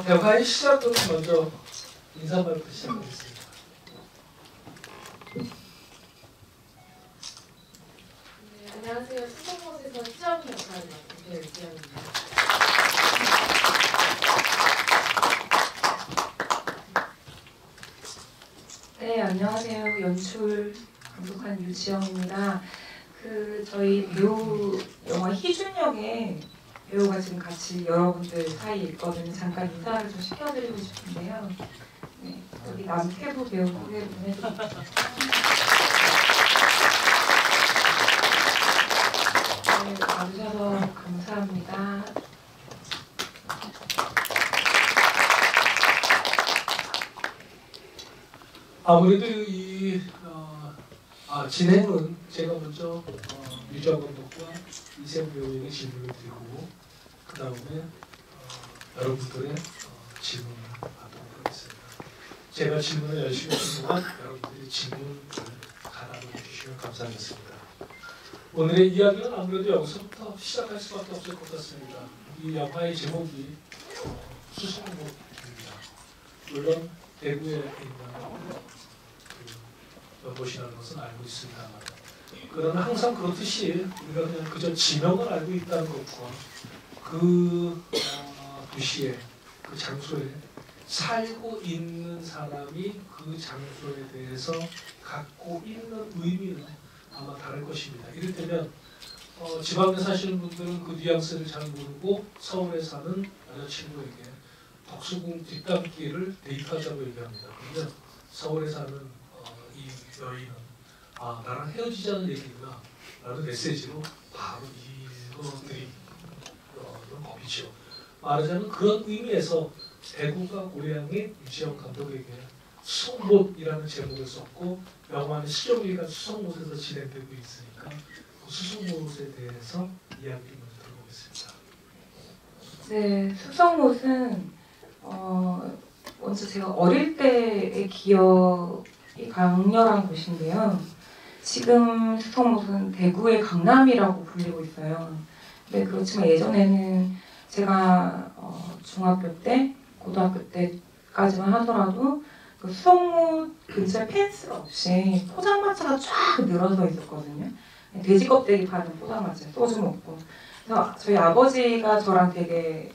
대화의 시작은 먼저 인사말부터 시작하겠습니다. 네, 안녕하세요. 수성못에서 시험 역할을 맡은 배우지영입니다. 네, 안녕하세요. 연출 감독한 유지영입니다. 저희 배우 영화 희준역에 배우가 지금 같이 여러분들 사이에 있거든요. 잠깐 인사를 좀 시켜드리고 싶은데요. 네, 여기 남태부 배우 소개 좀 해주세요. 네, 와주셔서 감사합니다. 아무래도 이 진행은 제가 먼저 유지영 감독과 이세훈 배우에게 질문을 드리고 그 다음에 여러분들의 질문을 받도록 하겠습니다. 제가 질문을 열심히 하는 동안 여러분들이 질문을 가나눠 주시면 감사하겠습니다. 오늘의 이야기는 아무래도 여기서부터 시작할 수밖에 없을 것 같습니다. 이 영화의 제목이 수성못입니다. 물론 대구에 있는 연못이라는 것은 알고 있습니다만, 그러나 항상 그렇듯이 우리가 그냥 그저 지명을 알고 있다는 것과 그 도시에, 그 장소에 살고 있는 사람이 그 장소에 대해서 갖고 있는 의미는 아마 다를 것입니다. 이를테면 지방에 사시는 분들은 그 뉘앙스를 잘 모르고 서울에 사는 여자친구에게 덕수궁 뒷담길을 데이트하자고 얘기합니다. 그러면 서울에 사는 이 여인은 나랑 헤어지자는 얘기구나 라는 메시지로 바로 읽어드리는 법이죠. 말하자면 그런 의미에서 대구가 고향인 유지영 감독에게 수성못이라는 제목을 썼고, 영화는 시종일관 수성못에서 진행되고 있으니까 그 수성못에 대해서 이야기를 먼저 들어보겠습니다. 네, 수성못은 먼저 제가 어릴 때의 기억이 강렬한 곳인데요. 지금 수성못은 대구의 강남이라고 불리고 있어요. 네, 그렇지만 예전에는 제가 중학교 때, 고등학교 때까지만 하더라도 그 수성못 근처에 펜스가 없이 포장마차가 쫙 늘어서 있었거든요. 돼지 껍데기 파는 포장마차, 소주 먹고. 그래서 저희 아버지가 저를 되게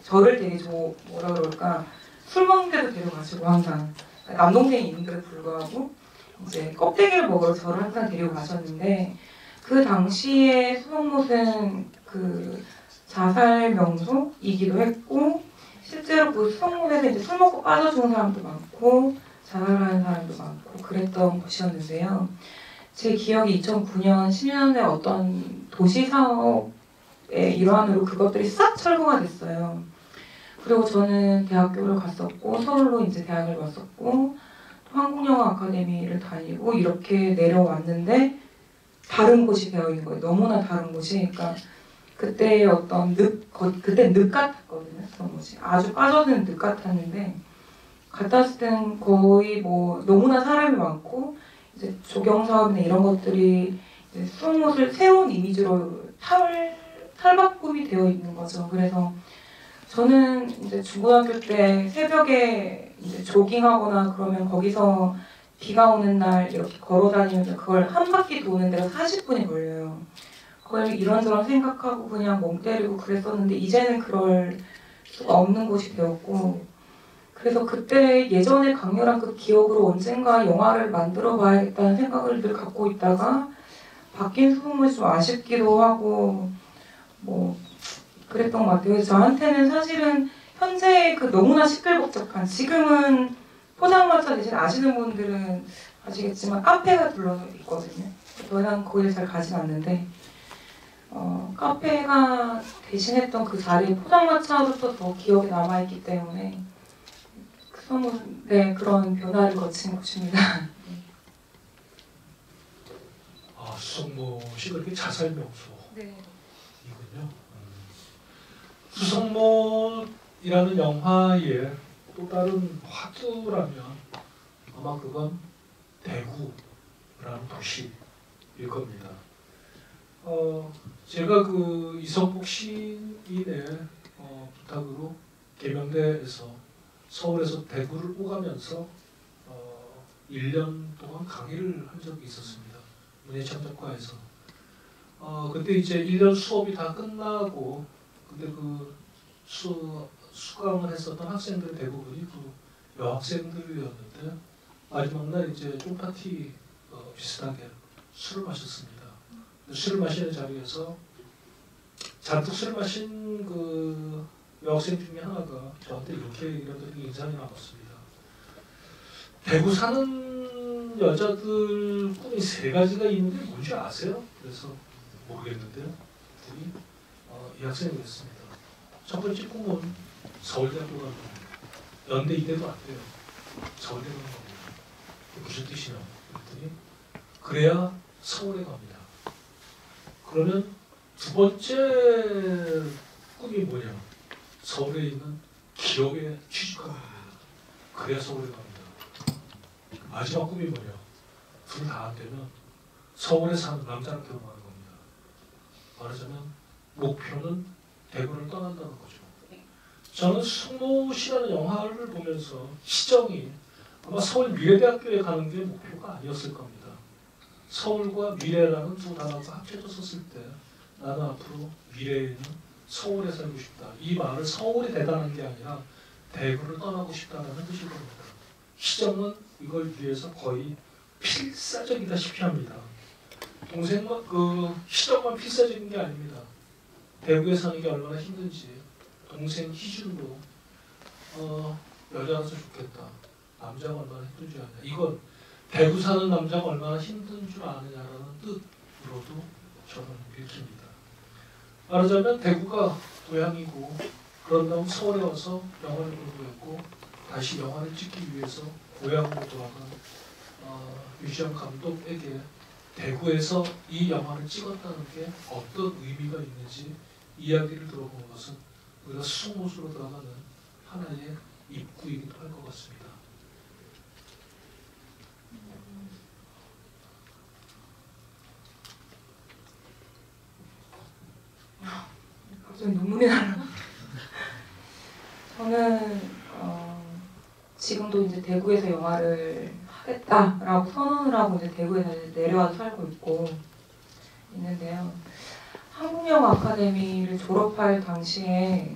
뭐라 그럴까, 술 먹는데도 데려가시고 항상 남동생이 있는데도 불구하고 이제 껍데기를 먹으러 저를 항상 데리고 가셨는데, 그 당시에 수성못은 그 자살 명소이기도 했고, 실제로 그 수성못에서 이제 술 먹고 빠져 죽은 사람도 많고 자살하는 사람도 많고 그랬던 곳이었는데요. 제 기억이 2009년 10년에 어떤 도시 사업의 일환으로 그것들이 싹 철거가 됐어요. 그리고 저는 대학교를 갔었고, 서울로 이제 대학을 갔었고, 한국영화 아카데미를 다니고 이렇게 내려왔는데 다른 곳이 되어 있는 거예요. 너무나 다른 곳이. 그러니까 그때 어떤 그때 늪 같았거든요. 수성못이 아주 빠져드는 늪 같았는데, 갔다 왔을 때는 거의 뭐 너무나 사람이 많고 이제 조경 사업이나 이런 것들이 이제 수성못을 새로운 이미지로 탈바꿈이 되어 있는 거죠. 그래서 저는 이제 중고등학교 때 새벽에 이제 조깅하거나 그러면 거기서 비가 오는 날 이렇게 걸어 다니면서 그걸 한 바퀴 도는 데가 40분이 걸려요. 그걸 이런저런 생각하고 그냥 멍 때리고 그랬었는데, 이제는 그럴 수가 없는 곳이 되었고, 그래서 그때 예전에 강렬한 그 기억으로 언젠가 영화를 만들어 봐야겠다는 생각을 늘 갖고 있다가 바뀐 수성못이 좀 아쉽기도 하고 뭐 그랬던 것 같아요. 저한테는 사실은 현재 그 너무나 시끌벅적한, 지금은 포장마차 대신 아시는 분들은 아시겠지만 카페가 둘러서 있거든요. 더 이상 거기를 잘 가진 않는데, 카페가 대신했던 그 자리에 포장마차로서 더 기억에 남아있기 때문에 수성못은 네, 그런 변화를 거친 곳입니다. 수성못이 그렇게 자살 명소이군요. 네. 수성못이라는 영화의 또 다른 화두라면 아마 그건 대구라는 도시일 겁니다. 제가 이성복 시인의 부탁으로 계명대에서 서울에서 대구를 오가면서 1년 동안 강의를 한 적이 있었습니다. 문예창작과에서. 그때 이제 1년 수업이 다 끝나고 근데 그 수강을 했었던 학생들 대부분이 그 여학생들이었는데 마지막 날 이제 쫑파티 비슷하게 술을 마셨습니다. 술을 마시는 자리에서 잔뜩 술을 마신 그 여학생 중에 하나가 저한테 이렇게 얘기를 하더니 인상이 남았습니다. 대구 사는 여자들 꿈이 3가지가 있는데 뭔지 아세요? 그래서 모르겠는데요. 그랬더니 이 학생이 그랬습니다. 첫 번째 꿈은 서울대학교 가는 겁니다. 연대 이대도 안 돼요. 서울대 가는 겁니다. 무슨 뜻이냐? 그랬더니 그래야 서울에 갑니다. 그러면 두 번째 꿈이 뭐냐? 서울에 있는 기업에 취직하는 겁니다. 그래야 서울에 갑니다. 마지막 꿈이 뭐냐? 둘 다 안 되면 서울에 사는 남자랑 결혼하는 겁니다. 말하자면 목표는 대구를 떠난다는 거죠. 저는 승로시라는 영화를 보면서 시정이 아마 서울 미래대학교에 가는 게 목표가 아니었을 겁니다. 서울과 미래라는 두 단어가 합쳐졌을 때 나는 앞으로 미래에는 서울에 살고 싶다. 이 말을 서울이 대단한 게 아니라 대구를 떠나고 싶다는 뜻일 겁니다. 시정은 이걸 위해서 거의 필사적이다시피 합니다. 동생만 시정만 필사적인 게 아닙니다. 대구에 사는 게 얼마나 힘든지 동생 희준도 여자라서 좋겠다. 남자가 얼마나 힘든 줄 아냐. 이건 대구 사는 남자가 얼마나 힘든 줄 아느냐라는 뜻으로도 저는 읽힙니다. 말하자면 대구가 고향이고 그런 다음 서울에 와서 영화를 공부했고 다시 영화를 찍기 위해서 고향으로 돌아간 유지영 감독에게 대구에서 이 영화를 찍었다는 게 어떤 의미가 있는지 이야기를 들어보는 것은 우리가 수송못으로 들어가는 하나의 입구이기도 할 것 같습니다. 갑자기 눈물이 나요. 저는 지금도 이제 대구에서 영화를 하겠다라고 선언을 하고 이제 대구에 다시 내려와서 살고 있는데요. 한국영화 아카데미를 졸업할 당시에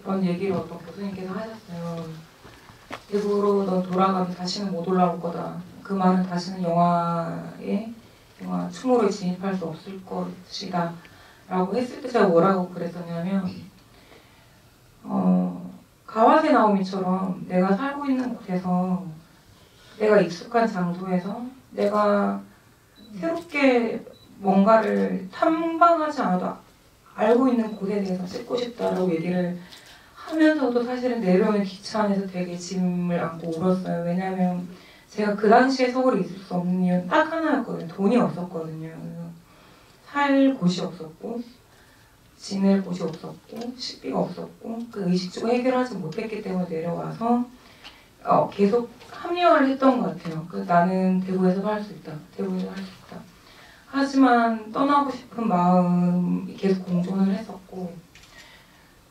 그런 얘기를 어떤 교수님께서 하셨어요. 대구로 넌 돌아가면 다시는 못 올라올 거다. 그 말은 다시는 영화 춤으로 진입할 수 없을 것이다. 라고 했을 때 제가 뭐라고 그랬었냐면 가와세 나오미처럼 내가 살고 있는 곳에서 내가 익숙한 장소에서 내가 새롭게 뭔가를 탐방하지 않아도 알고 있는 곳에 대해서 찍고 싶다라고 얘기를 하면서도 사실은 내려오는 기차 안에서 되게 짐을 안고 울었어요. 왜냐하면 제가 그 당시에 서울에 있을 수 없는 이유는 딱 하나였거든요. 돈이 없었거든요. 그래서 살 곳이 없었고 지낼 곳이 없었고 식비가 없었고 그 의식주가 해결하지 못했기 때문에 내려와서 계속 합리화를 했던 것 같아요. 나는 대구에서 살 수 있다. 대구에서 살 수 있다. 하지만 떠나고 싶은 마음이 계속 공존을 했었고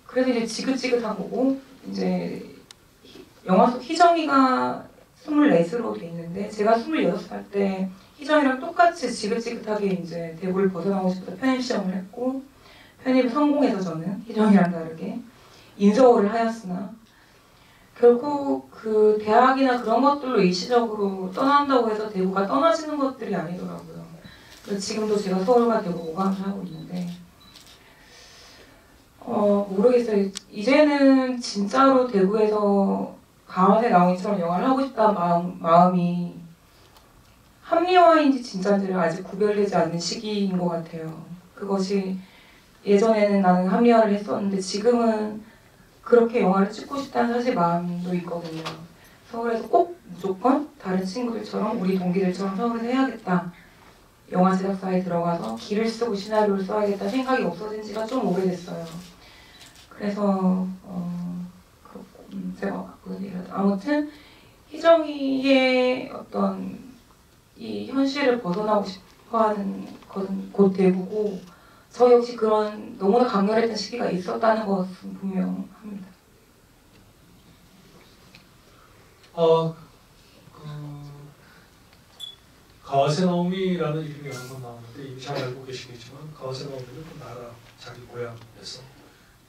그래서 이제 지긋지긋한 거고 이제 영화 속 희정이가 24으로 돼 있는데 제가 26살 때 희정이랑 똑같이 지긋지긋하게 이제 대구를 벗어나고 싶어서 편입 시험을 했고 편입을 성공해서 저는 희정이랑 다르게 인서울을 하였으나 결국 그 대학이나 그런 것들로 일시적으로 떠난다고 해서 대구가 떠나지는 것들이 아니더라고요. 그래서 지금도 제가 서울과 대구 오가면서 하고 있는데 모르겠어요. 이제는 진짜로 대구에서 가와세 나오미처럼 영화를 하고 싶다는 마음이 합리화인지 진짜인지를 아직 구별되지 않는 시기인 것 같아요. 그것이 예전에는 나는 합리화를 했었는데 지금은 그렇게 영화를 찍고 싶다는 사실 마음도 있거든요. 서울에서 꼭 무조건 다른 친구들처럼 우리 동기들처럼 서울에서 해야겠다. 영화 제작사에 들어가서 길을 쓰고 시나리오를 써야겠다 생각이 없어진 지가 좀 오래됐어요. 그래서 제가 아무튼 희정이의 어떤 이 현실을 벗어나고 싶어하는 것은 곧 대구고 저 역시 그런 너무나 강렬했던 시기가 있었다는 것은 분명합니다. 가와세 나오미라는 이름이 여러 번 나오는데 이미 잘 알고 계시겠지만 가와세 나오미는 그 나라 자기 고향에서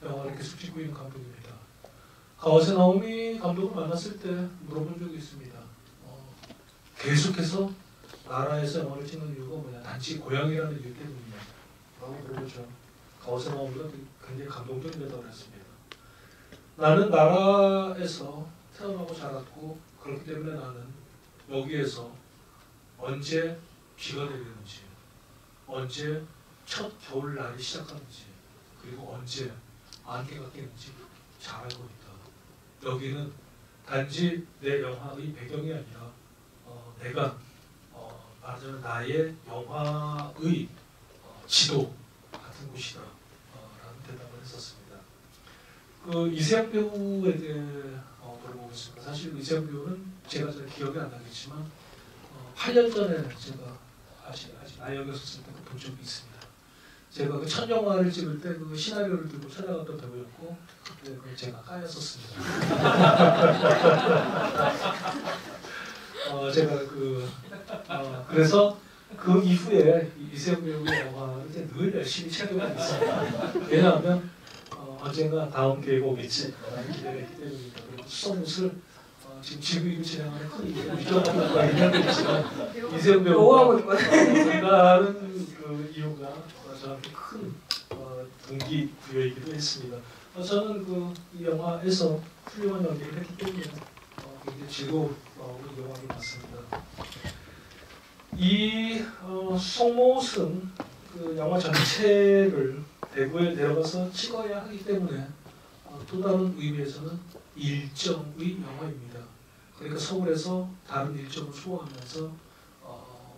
영화를 계속 찍고 있는 감독입니다. 가와세 나오미 감독을 만났을 때 물어본 적이 있습니다. 계속해서 나라에서 영화를 찍는 이유가 뭐냐? 단지 고향이라는 이유 때문이냐? 라고 물어보죠. 가와세 나오미가 굉장히 감동적인 대답을 했습니다. 나는 나라에서 태어나고 자랐고 그렇기 때문에 나는 여기에서 언제 비가 내리는지, 언제 첫 겨울날이 시작하는지, 그리고 언제 안개가 끼는지 잘 알고 있다. 여기는 단지 내 영화의 배경이 아니라 내가 말하자면 나의 영화의 지도 같은 곳이다 라는 대답을 했었습니다. 그 이세영 배우에 대해 물어보겠습니다. 사실 이세영 배우는 제가 잘 기억이 안 나겠지만 8년 전에 제가 아직 나이 어렸을 때 본 적이 있습니다. 제가 그 첫 영화를 찍을 때 그 시나리오를 들고 찾아갔던 배우였고 그때 그 제가 까였었습니다. 제가 그래서 그 이후에 이세영 배우의 영화를 늘 열심히 찾아보고 있습니다. 왜냐하면 언젠가 다음 기회가 오겠지 라는 기대가 있기 때문입니다. 그리고 수성못을 지금 지구이를 진행하는 큰 위정과 인연도 있지만 이세영 배우가 생각하는 그 이유가 저한테 큰 동기부여이기도 했습니다. 저는 이 영화에서 훌륭한 연기를 했기 때문에 굉장히 즐거운 영화를 봤습니다. 이 수성못은 그 영화 전체를 대구에 내려가서 찍어야 하기 때문에 또 다른 의미에서는 일정의 영화입니다. 그러니까 서울에서 다른 일정을 소화하면서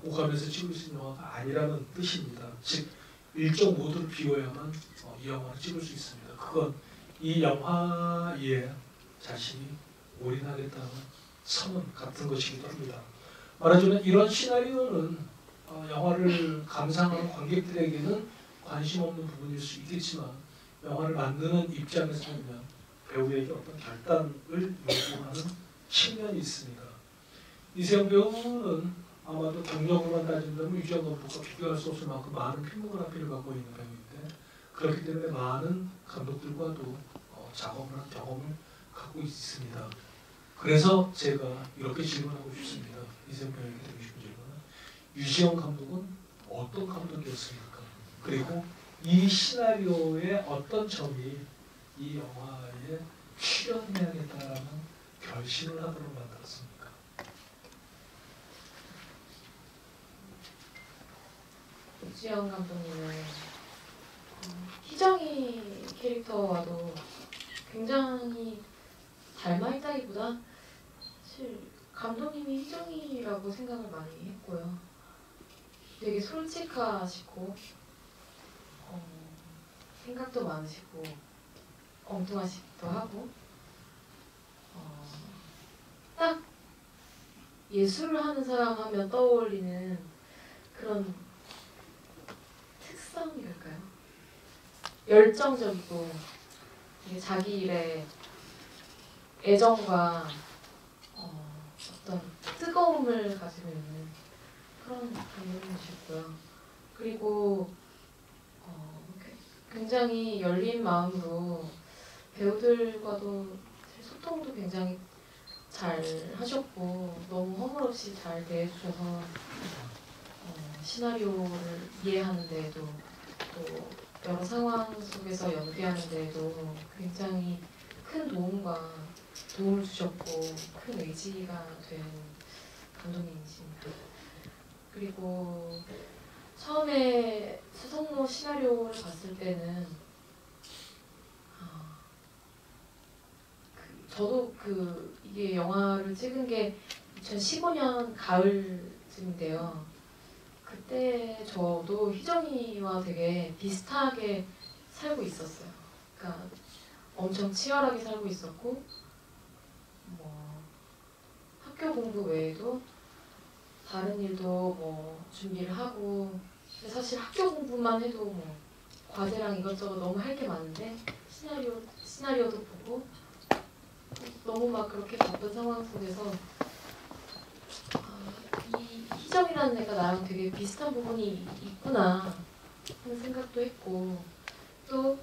오가면서 찍을 수 있는 영화가 아니라는 뜻입니다. 즉 일정 모두를 비워야만 이 영화를 찍을 수 있습니다. 그건 이 영화에 자신이 올인하겠다는 선언 같은 것이기도 합니다. 말하자면 이런 시나리오는 영화를 감상하는 관객들에게는 관심 없는 부분일 수 있겠지만 영화를 만드는 입장에서 보면 배우에게 어떤 결단을 요구하는 측면이 있습니다. 이세영 배우는 아마도 경력으로만 따진다면 유지영 감독과 비교할 수 없을 만큼 많은 필모그래피를 갖고 있는 배우인데 그렇기 때문에 많은 감독들과도 작업을 한 경험을 갖고 있습니다. 그래서 제가 이렇게 질문하고 싶습니다. 이세영 배우에게 드리고 싶은 질문은 유지영 감독은 어떤 감독이었습니까? 그리고 이 시나리오의 어떤 점이 이 영화에 출연해야겠다라는 결심을 하도록 만들었습니까? 유지영 감독님은 희정이 캐릭터와도 굉장히 닮아있다기보다 사실 감독님이 희정이라고 생각을 많이 했고요. 되게 솔직하시고 생각도 많으시고 엉뚱하시기도 하고 딱 예술을 하는 사람 하면 떠올리는 그런 특성이랄까요? 열정적이고 자기 일에 애정과 어떤 뜨거움을 가지고 있는 그런 감독님이셨고요. 그리고 굉장히 열린 마음으로 배우들과도 소통도 굉장히 잘 하셨고 너무 허물없이 잘 대해주셔서 시나리오를 이해하는 데에도 또 여러 상황 속에서 연기하는 데에도 굉장히 큰 도움을 주셨고 큰 의지가 된 감독님이십니다. 그리고 처음에 수성모 시나리오를 봤을 때는 저도 이게 영화를 찍은 게 2015년 가을쯤인데요. 그때 저도 희정이와 되게 비슷하게 살고 있었어요. 그러니까 엄청 치열하게 살고 있었고 학교 공부 외에도 다른 일도 준비를 하고 사실 학교 공부만 해도 과제랑 이것저것 너무 할 게 많은데 시나리오도 보고 너무 막 그렇게 바쁜 상황 속에서 이 희정이라는 애가 나랑 되게 비슷한 부분이 있구나 하는 생각도 했고, 또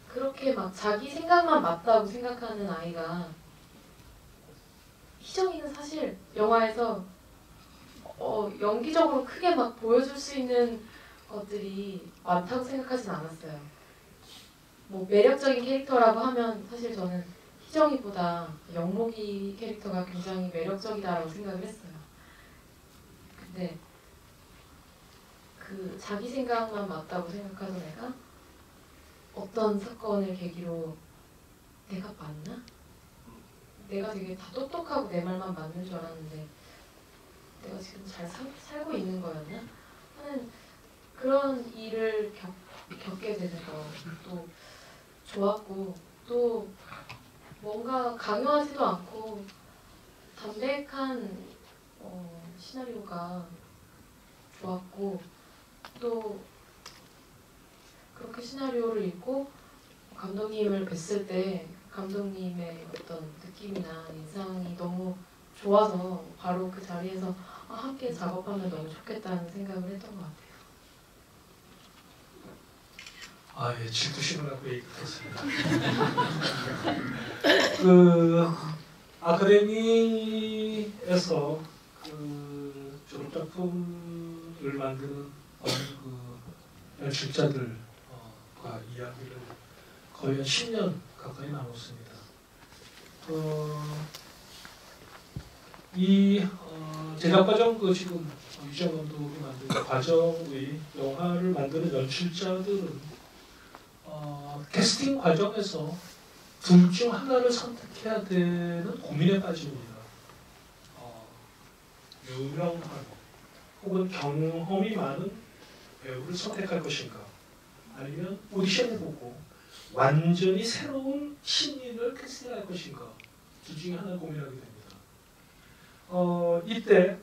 그렇게 막 자기 생각만 맞다고 생각하는 아이가, 희정이는 사실 영화에서 연기적으로 크게 막 보여줄 수 있는 것들이 많다고 생각하진 않았어요. 뭐 매력적인 캐릭터라고 하면 사실 저는 희정이보다 영목이 캐릭터가 굉장히 매력적이다라고 생각을 했어요. 근데 그 자기 생각만 맞다고 생각하던 애가 어떤 사건을 계기로 내가 맞나? 내가 되게 다 똑똑하고 내 말만 맞는 줄 알았는데 내가 지금 잘 살고 있는 거였나? 하는 그런 일을 겪게 되는 것도 좋았고, 또 뭔가 강요하지도 않고 담백한 시나리오가 좋았고, 또 그렇게 시나리오를 읽고 감독님을 뵀을 때 감독님의 어떤 느낌이나 인상이 너무 좋아서 바로 그 자리에서 함께 작업하면 너무 좋겠다는 생각을 했던 것 같아요. 예, 질투심을 갖고 얘기했습니다. 그 아카데미에서 그 졸업작품을 만드는 그 연출자들과 이야기를 거의 한 10년 가까이 나눴습니다. 이 제작 과정, 그 지금 유지영 감독이 만든 과정의 영화를 만드는 연출자들은 캐스팅 과정에서 둘 중 하나를 선택해야 되는 고민에 빠집니다. 유명한 혹은 경험이 많은 배우를 선택할 것인가, 아니면 오디션을 보고 완전히 새로운 신인을 캐스팅할 것인가, 둘 중에 하나를 고민하게 됩니다. 이때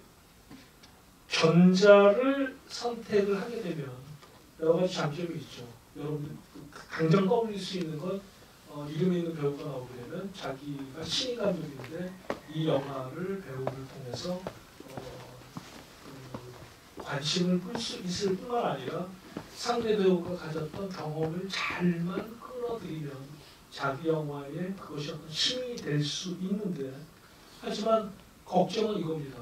전자를 선택을 하게 되면 여러 가지 장점이 있죠. 여러분 당장 떠올릴 수 있는 건 이름에 있는 배우가 나오게 되면 자기가 신인 감독인데 이 영화를 배우를 통해서 관심을 끌 수 있을 뿐만 아니라 상대 배우가 가졌던 경험을 잘만 끌어들이면 자기 영화에 그것이 어떤 힘이 될 수 있는데, 하지만 걱정은 이겁니다.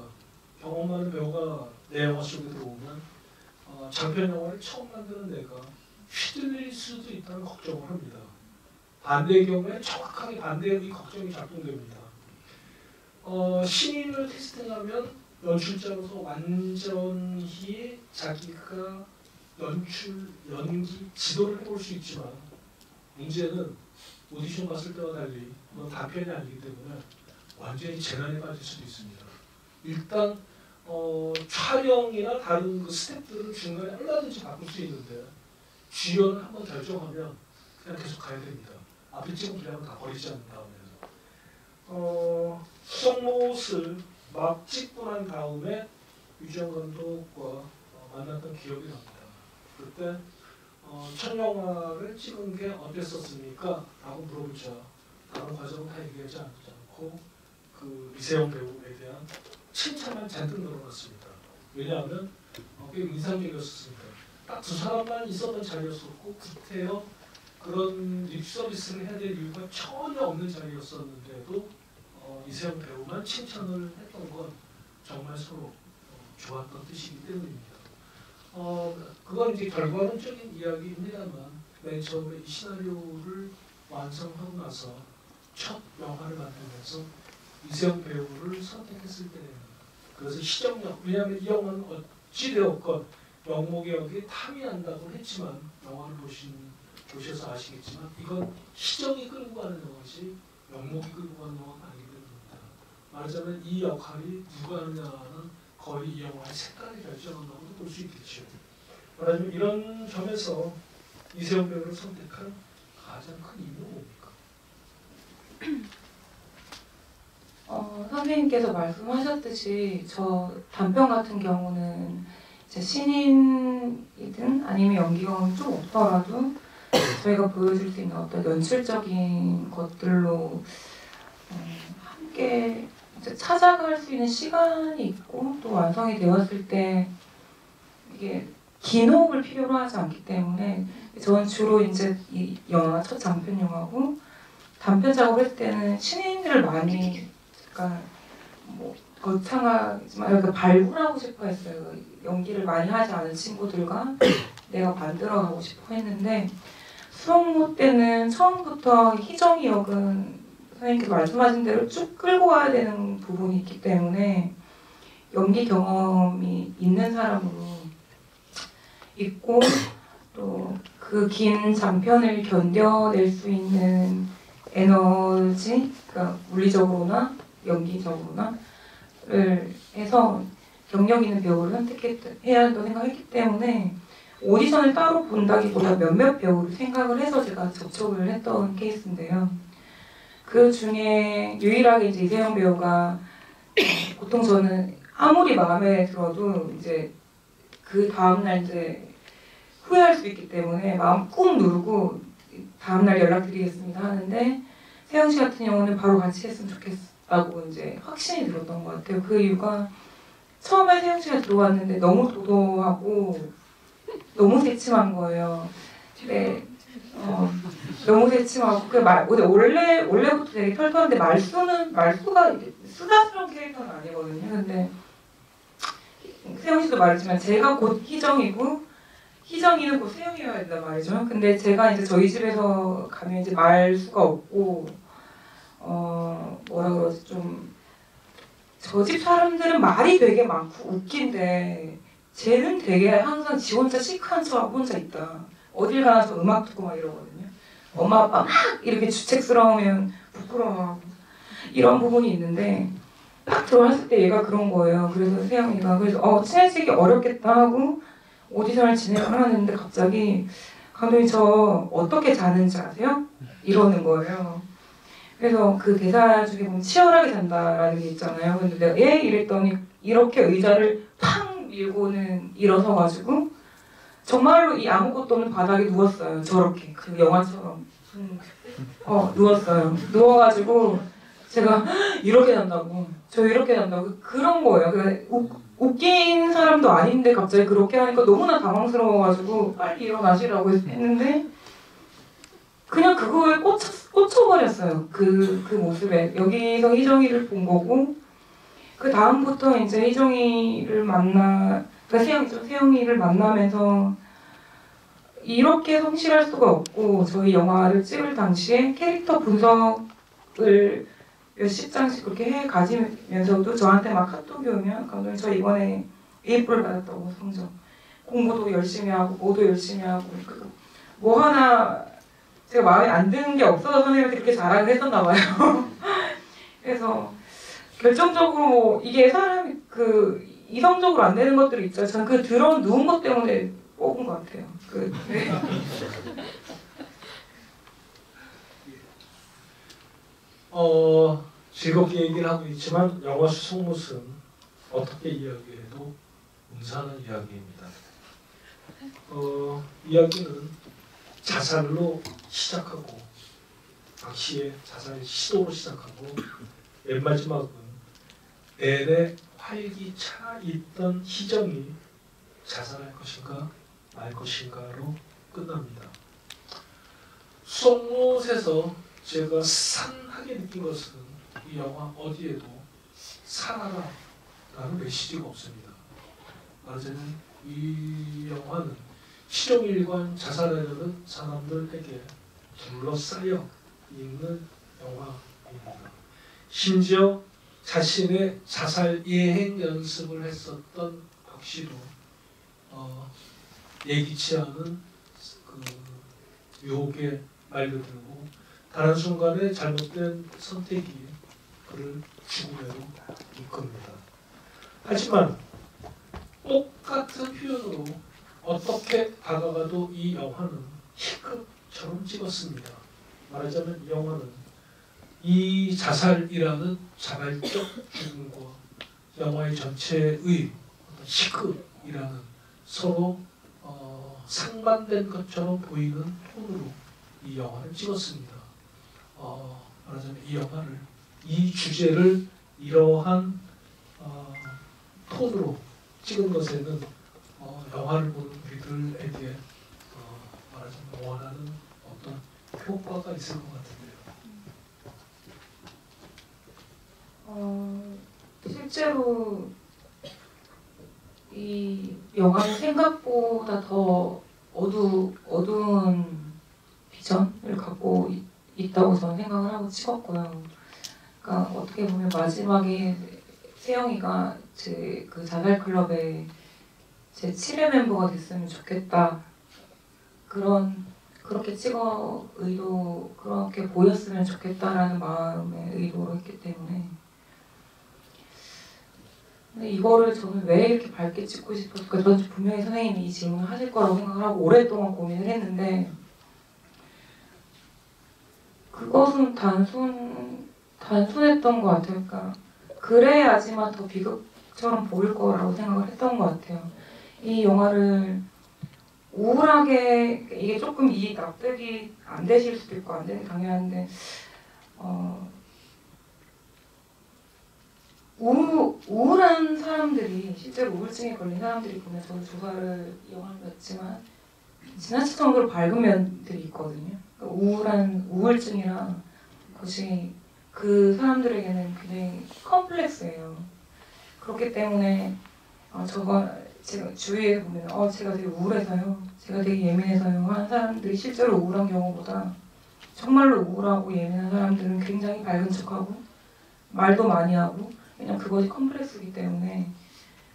경험 많은 배우가 내 영화 속에 들어오면 장편 영화를 처음 만드는 내가 휘둘릴 수도 있다는 걱정을 합니다. 반대의 경우에 정확하게 반대의 걱정이 작동됩니다. 신인을 캐스팅하면 연출자로서 완전히 자기가 연기 지도를 해볼 수 있지만, 문제는 오디션 갔을 때와 달리 단편이 아니기 때문에 완전히 재난에 빠질 수도 있습니다. 일단 촬영이나 다른 그 스태프들은 중간에 얼마든지 바꿀 수 있는데, 주연을 한번 결정하면 그냥 계속 가야 됩니다. 앞에 찍은 분량은 다 버리지 않는 다음에. 성못을 막 찍고 난 다음에 유지영 감독과 만났던 기억이 납니다. 그때 첫 영화를 찍은 게 어땠었습니까? 라고 물어보자 다른 과정은 다 얘기하지 않고 그 이세영 배우에 대한 칭찬만 잔뜩 늘어났습니다. 왜냐하면 꽤 인상적이었습니다. 딱 두 사람만 있었던 자리였었고, 구태여 그런 립서비스를 해야 될 이유가 전혀 없는 자리였었는데도 이세영 배우만 칭찬을 했던 건 정말 서로 좋았던 뜻이기 때문입니다. 그건 이제 결과론적인 이야기입니다만, 맨 처음에 이 시나리오를 완성하고 나서 첫 영화를 만들면서 이세영 배우를 선택했을 때, 그래서 희정역, 왜냐하면 이 영화는 어찌되었건 영목의 역이 탐이한다고 했지만, 영화를 보셔서 아시겠지만 이건 희정이 끌고 가는 영화지 영목이 끌고 가는 영화가 아니기 때문입니다. 말하자면 이 역할이 누가 하느냐는 거의 이 영화의 색깔이 결정한다고도 볼 수 있겠죠. 말하자면 이런 점에서 이세영 배우를 선택한 가장 큰 이유는 뭡니까? 선생님께서 말씀하셨듯이 저 단편 같은 경우는 이제 신인이든 아니면 연기 경험이 좀 없더라도 저희가 보여줄 수 있는 어떤 연출적인 것들로 함께 이제 찾아갈 수 있는 시간이 있고 또 완성이 되었을 때 이게 긴 호흡을 필요로 하지 않기 때문에 저는 주로 이제 이 영화가 첫 장편 영화고 단편 작업을 했을 때는 신인들을 많이 그러니까 뭐 거창하지만 이렇게 발굴하고 싶어 했어요. 연기를 많이 하지 않은 친구들과 내가 만들어가고 싶어 했는데 수홍모 때는 처음부터 희정이 역은 선생님께서 말씀하신 대로 쭉 끌고 가야 되는 부분이 있기 때문에 연기 경험이 있는 사람으로 있고 또 그 긴 장편을 견뎌낼 수 있는 에너지, 그러니까 물리적으로나 연기적으로나를 해서 경력 있는 배우를 선택해야 한다고 생각했기 때문에 오디션을 따로 본다기보다 몇몇 배우를 생각을 해서 제가 접촉을 했던 케이스인데요. 그 중에 유일하게 이제 이세영 배우가 보통 저는 아무리 마음에 들어도 이제 그 다음날 이제 후회할 수 있기 때문에 마음 꾹 누르고 다음날 연락드리겠습니다 하는데 세영 씨 같은 경우는 바로 같이 했으면 좋겠다고 이제 확신이 들었던 것 같아요. 그 이유가 처음에 세영 씨가 들어왔는데 너무 도도하고 너무 새침한 거예요. 네, 너무 새침하고 원래부터 되게 털털한데 말수가 수다스러운 캐릭터는 아니거든요. 근데 세영 씨도 말했지만 제가 곧 희정이고 희정이는 곧 세영이어야 된단 말이죠. 근데 제가 이제 저희 집에서 가면 이제 말수가 없고 뭐라 그러지 좀 저 집 사람들은 말이 되게 많고 웃긴데 쟤는 되게 항상 지 혼자 시크한 척하고 혼자 있다. 어딜 가서 음악 듣고 막 이러거든요. 엄마 아빠 막 이렇게 주책스러우면 부끄러워하고 이런 부분이 있는데 딱 들어왔을 때 얘가 그런 거예요. 그래서 세영이가 그래서 친해지기 어렵겠다 하고 오디션을 진행을 하는데 갑자기 감독님 저 어떻게 자는지 아세요? 이러는 거예요. 그래서 그 대사 중에 보면 치열하게 잔다라는 게 있잖아요. 근데 내가 예? 이랬더니 이렇게 의자를 팡 밀고는 일어서가지고 정말로 이 아무것도 없는 바닥에 누웠어요. 저렇게 그 영화처럼 누웠어요. 누워가지고 제가 이렇게 잔다고 저 이렇게 잔다고 그런 거예요. 웃긴 사람도 아닌데 갑자기 그렇게 하니까 너무나 당황스러워가지고 빨리 일어나시라고 했는데 그냥 그거에 꽂혀버렸어요. 그 모습에. 여기서 희정이를 본 거고 그 다음부터 이제 희정이를 그러니까 세영이를 만나면서 이렇게 성실할 수가 없고 저희 영화를 찍을 당시에 캐릭터 분석을 몇십 장씩 그렇게 해 가지면서도 저한테 막 카톡이 오면 감독님 저 이번에 A뿔 받았다고 성적 공부도 열심히 하고 뭐도 열심히 하고 뭐 하나 제가 마음에 안 드는 게 없어서 선생님한테 그렇게 자랑을 했었나 봐요. 그래서 결정적으로 뭐 이게 사람이 이성적으로 안 되는 것들이 있죠. 저는 그 누운 것 때문에 뽑은 것 같아요. 네. 즐겁게 얘기를 하고 있지만 영화 수송못은 어떻게 이야기해도 음산한 이야기입니다. 이야기는 자살로 시작하고 박 씨의 자살 시도로 시작하고 맨 마지막은 내내 활기차 있던 희정이 자살할 것인가 말 것인가로 끝납니다. 수송못에서 제가 산하게 느낀 것은 이 영화 어디에도 살아라 라는 메시지가 없습니다. 말하자면 이 영화는 실용일관 자살하려는 사람들에게 둘러싸여 있는 영화입니다. 심지어 자신의 자살 예행 연습을 했었던 박 씨도 예기치 않은 유혹에 말려들고 다른 순간에 잘못된 선택이 그를 죽음으로 이끕니다. 하지만 똑같은 표현으로 어떻게 다가가도 이 영화는 희극처럼 찍었습니다. 말하자면 이 영화는 이 자살이라는 자발적 죽음과 영화의 전체의 희극이라는 서로 상반된 것처럼 보이는 톤으로 이 영화를 찍었습니다. 말하자면 이 영화를 이 주제를 이러한 톤으로 찍은 것에는 영화를 보는 우리들에게 말하자면 원하는 어떤 효과가 있을 것 같은데요. 실제로 이 영화는 생각보다 더 어두운 비전을 갖고 있다고 저는 생각을 하고 찍었고요. 그러니까 어떻게 보면 마지막에 세영이가 제 그 자살 클럽의 제 7회 멤버가 됐으면 좋겠다. 그렇게 그렇게 보였으면 좋겠다라는 마음의 의도로 했기 때문에. 근데 이거를 저는 왜 이렇게 밝게 찍고 싶었을까? 저는 분명히 선생님이 이 질문을 하실 거라고 생각을 하고 오랫동안 고민을 했는데 그것은 단순했던 것 같아요. 그러니까 그래야지만 더 비극처럼 보일 거라고 생각을 했던 것 같아요. 이 영화를 우울하게, 이게 조금 이 납득이 안 되실 수도 있고 안 되는 게 당연한데 우울한 사람들이, 실제로 우울증에 걸린 사람들이 보면, 저도 조사를 영화를 봤지만 지나칠 정도로 밝은 면들이 있거든요. 그러니까 우울증이랑 그것이 그 사람들에게는 굉장히 컴플렉스예요. 그렇기 때문에 제가 주위에 보면 제가 되게 우울해서요, 제가 되게 예민해서요 하는 사람들이 실제로 우울한 경우보다 정말로 우울하고 예민한 사람들은 굉장히 밝은 척하고 말도 많이 하고, 그냥 그것이 컴플렉스이기 때문에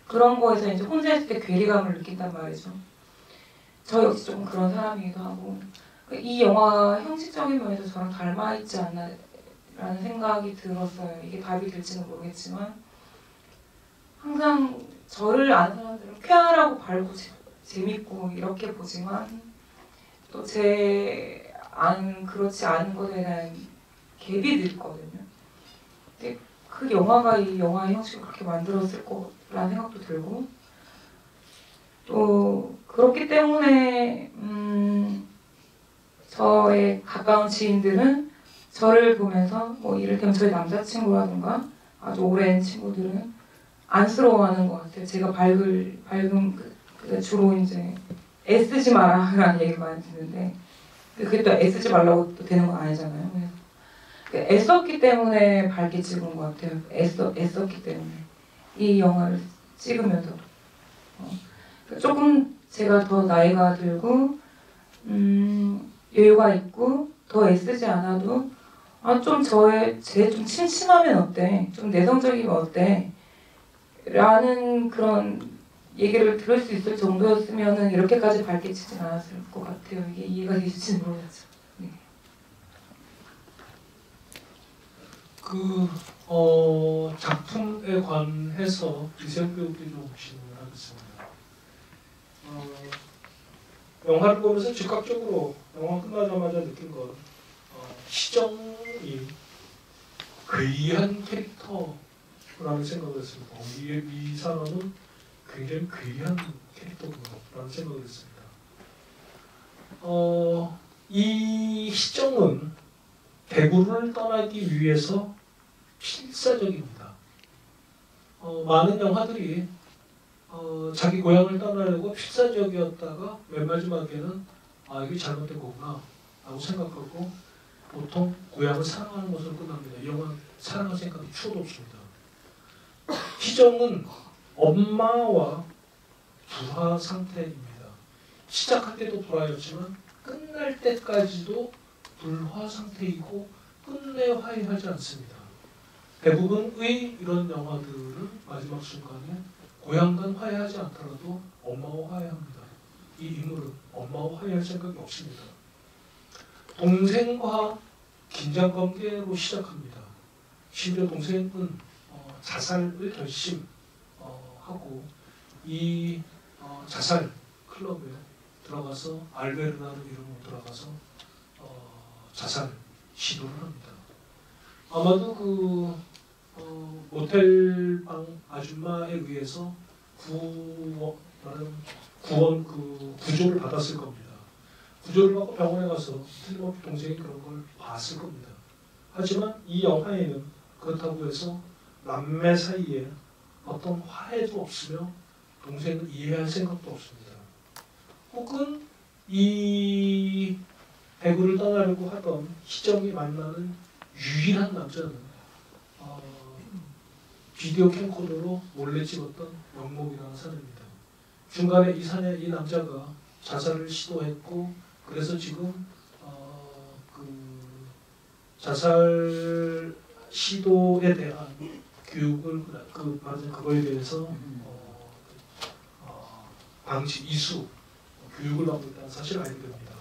그런 거에서 이제 혼자 있을 때 괴리감을 느낀단 말이죠. 저 역시 조금 그런 사람이기도 하고, 이 영화 형식적인 면에서 저랑 닮아 있지 않나 라는 생각이 들었어요. 이게 답이 될지는 모르겠지만 항상 저를 아는 사람들은 쾌활하고 밝고 재밌고 이렇게 보지만 또 그렇지 않은 것에 대한 갭이 있거든요. 근데 그 영화가 이 영화의 형식을 그렇게 만들었을 거라는 생각도 들고, 또 그렇기 때문에 저의 가까운 지인들은 저를 보면서 뭐 이를테면 저희 남자친구라든가 아주 오랜 친구들은 안쓰러워하는 것 같아요. 제가 밝은 주로 이제 애쓰지 마라라는 얘기를 많이 듣는데, 그게 또 애쓰지 말라고 또 되는 건 아니잖아요. 그래서 애썼기 때문에 밝게 찍은 것 같아요. 애썼기 때문에 이 영화를 찍으면서 조금 제가 더 나이가 들고 여유가 있고 더 애쓰지 않아도 좀 좀 침침하면 어때? 좀 내성적이면 어때? 라는 그런 얘기를 들을 수 있을 정도였으면은 이렇게까지 밝게 치진 않았을 것 같아요. 이게 이해가 되실지는 모르겠죠. 네. 작품에 관해서 이세영 배우께 좀 질문을 하겠습니다. 영화를 보면서 즉각적으로 영화 끝나자마자 느낀 건 시정이 괴이한 캐릭터라는 생각을 했습니다. 이 사람은 굉장히 괴이한 캐릭터구나라는 생각을 했습니다. 이 시정은 대구를 떠나기 위해서 필사적입니다. 많은 영화들이 자기 고향을 떠나려고 필사적이었다가 맨 마지막에는 이게 잘못된 거구나 라고 생각하고 보통 고향을 사랑하는 것으로 끝납니다. 이 영화는 사랑할 생각이 추호도 없습니다. 희정은 엄마와 불화 상태입니다. 시작할 때도 불화였지만 끝날 때까지도 불화 상태이고 끝내 화해하지 않습니다. 대부분의 이런 영화들은 마지막 순간에 고향과 화해하지 않더라도 엄마와 화해합니다. 이 인물은 엄마와 화해할 생각이 없습니다. 동생과 긴장관계로 시작합니다. 심지어 동생은 자살을 결심하고 이 자살 클럽에 들어가서 알베르라는 이름으로 들어가서 자살 시도를 합니다. 아마도 그 모텔방 아줌마에 의해서 구조를 받았을 겁니다. 구조를 받고 병원에 가서 틀림없이 동생이 그런 걸 봤을 겁니다. 하지만 이 영화에는 그렇다고 해서 남매 사이에 어떤 화해도 없으며 동생을 이해할 생각도 없습니다. 혹은 이 대구를 떠나려고 하던 희정이 만나는 유일한 남자는 비디오 캠코더로 몰래 찍었던 영목이라는 사람입니다. 중간에 이 남자가 자살을 시도했고 그래서 지금 그 자살 시도에 대한 교육을 그거에 대해서 방치 이수 교육을 받고 있다는 사실을 알게 됩니다.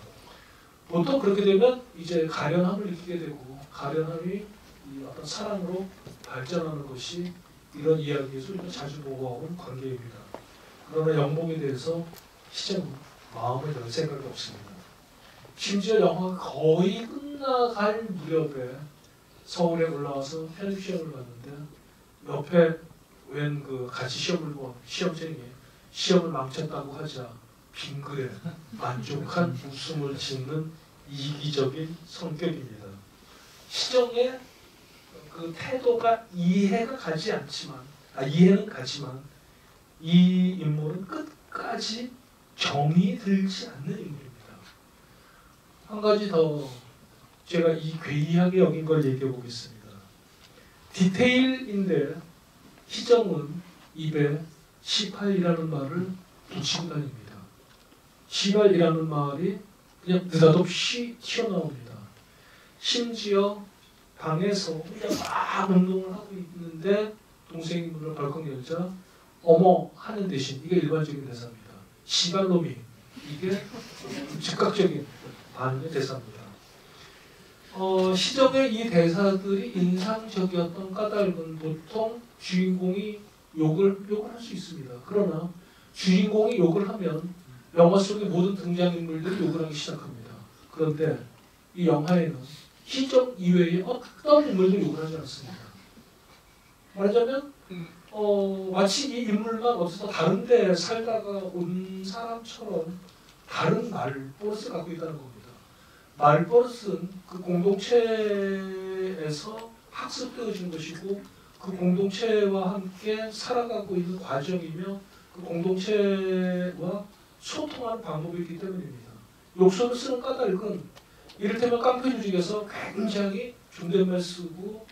보통 그렇게 되면 이제 가련함을 느끼게 되고 가련함이 이 어떤 사랑으로 발전하는 것이 이런 이야기에서 우리가 자주 보고온 관계입니다. 그러나 영봉에 대해서 희정은 마음에 들 생각이 없습니다. 심지어 영화가 거의 끝나갈 무렵에 서울에 올라와서 편입 시험을 봤는데 옆에 웬 그 같이 시험을 본 시험생이 시험을 망쳤다고 하자 빙그레 만족한 웃음을 짓는 이기적인 성격입니다. 희정의 그 태도가 이해는 가지만 이 인물은 끝까지 정이 들지 않는 인물입니다. 한 가지 더 제가 이 괴이하게 여긴 걸 얘기해 보겠습니다. 디테일인데 희정은 입에 시팔이라는 말을 붙이고 다닙니다. 시발이라는 말이 그냥 느닷없이 튀어나옵니다. 심지어 방에서 혼자 막 운동을 하고 있는데 동생이 문을 벌컥 열자 어머 하는 대신 이게 일반적인 대사입니다. 시발놈이 이게 즉각적인 반응의 대사입니다. 시정의 이 대사들이 인상적이었던 까닭은 보통 주인공이 욕을 할 수 있습니다. 그러나 주인공이 욕을 하면 영화 속의 모든 등장인물들이 욕을 하기 시작합니다. 그런데 이 영화에는 희정 이외에 어떤 인물도 욕을 하지 않습니다. 말하자면 마치 이 인물만 어디서 다른 데 살다가 온 사람처럼 다른 말버릇을 갖고 있다는 겁니다. 말버릇은 그 공동체에서 학습되어진 것이고 그 공동체와 함께 살아가고 있는 과정이며 그 공동체와 소통하는 방법이기 때문입니다. 욕설을 쓰는 까닭은 이를테면 깡패 조직에서 굉장히 존댓말 쓰고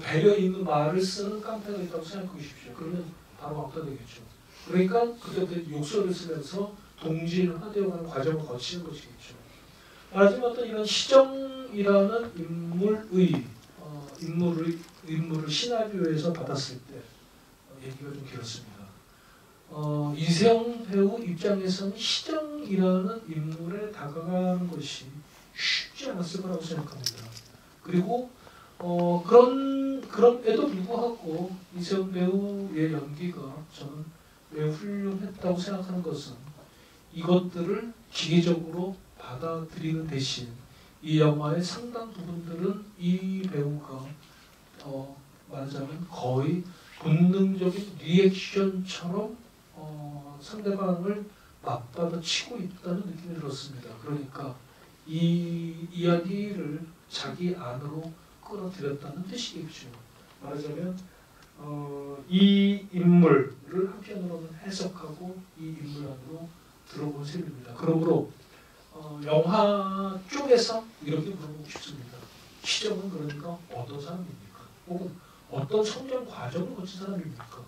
배려 있는 말을 쓰는 깡패가 있다고 생각해 보십시오. 그러면 바로 왕따 되겠죠. 그러니까 그때부터 욕설을 쓰면서 동질화되어가는 과정을 거치는 것이겠죠. 말하자면 어떤 이런 희정이라는 인물을 시나리오에서 받았을 때 얘기가 좀 길었습니다. 이세영 배우 입장에서는 희정이라는 인물에 다가가는 것이 쉽지 않았을 거라고 생각합니다. 그리고 그럼에도 불구하고 이세영 배우의 연기가 저는 매우 훌륭했다고 생각하는 것은 이것들을 기계적으로 받아들이는 대신 이 영화의 상당 부분들은 이 배우가 말하자면 거의 본능적인 리액션처럼 상대방을 맞받아치고 있다는 느낌이 들었습니다. 그러니까 이 이야기를 자기 안으로 끌어들였다는 뜻이겠죠. 말하자면 이 인물을 한편으로는 해석하고 이 인물 안으로 들어본 셈입니다. 그러므로 영화 쪽에서 이렇게 물어보고 싶습니다. 희정은 그러니까 어떤 사람입니까? 혹은 어떤 성장 과정을 거친 사람입니까?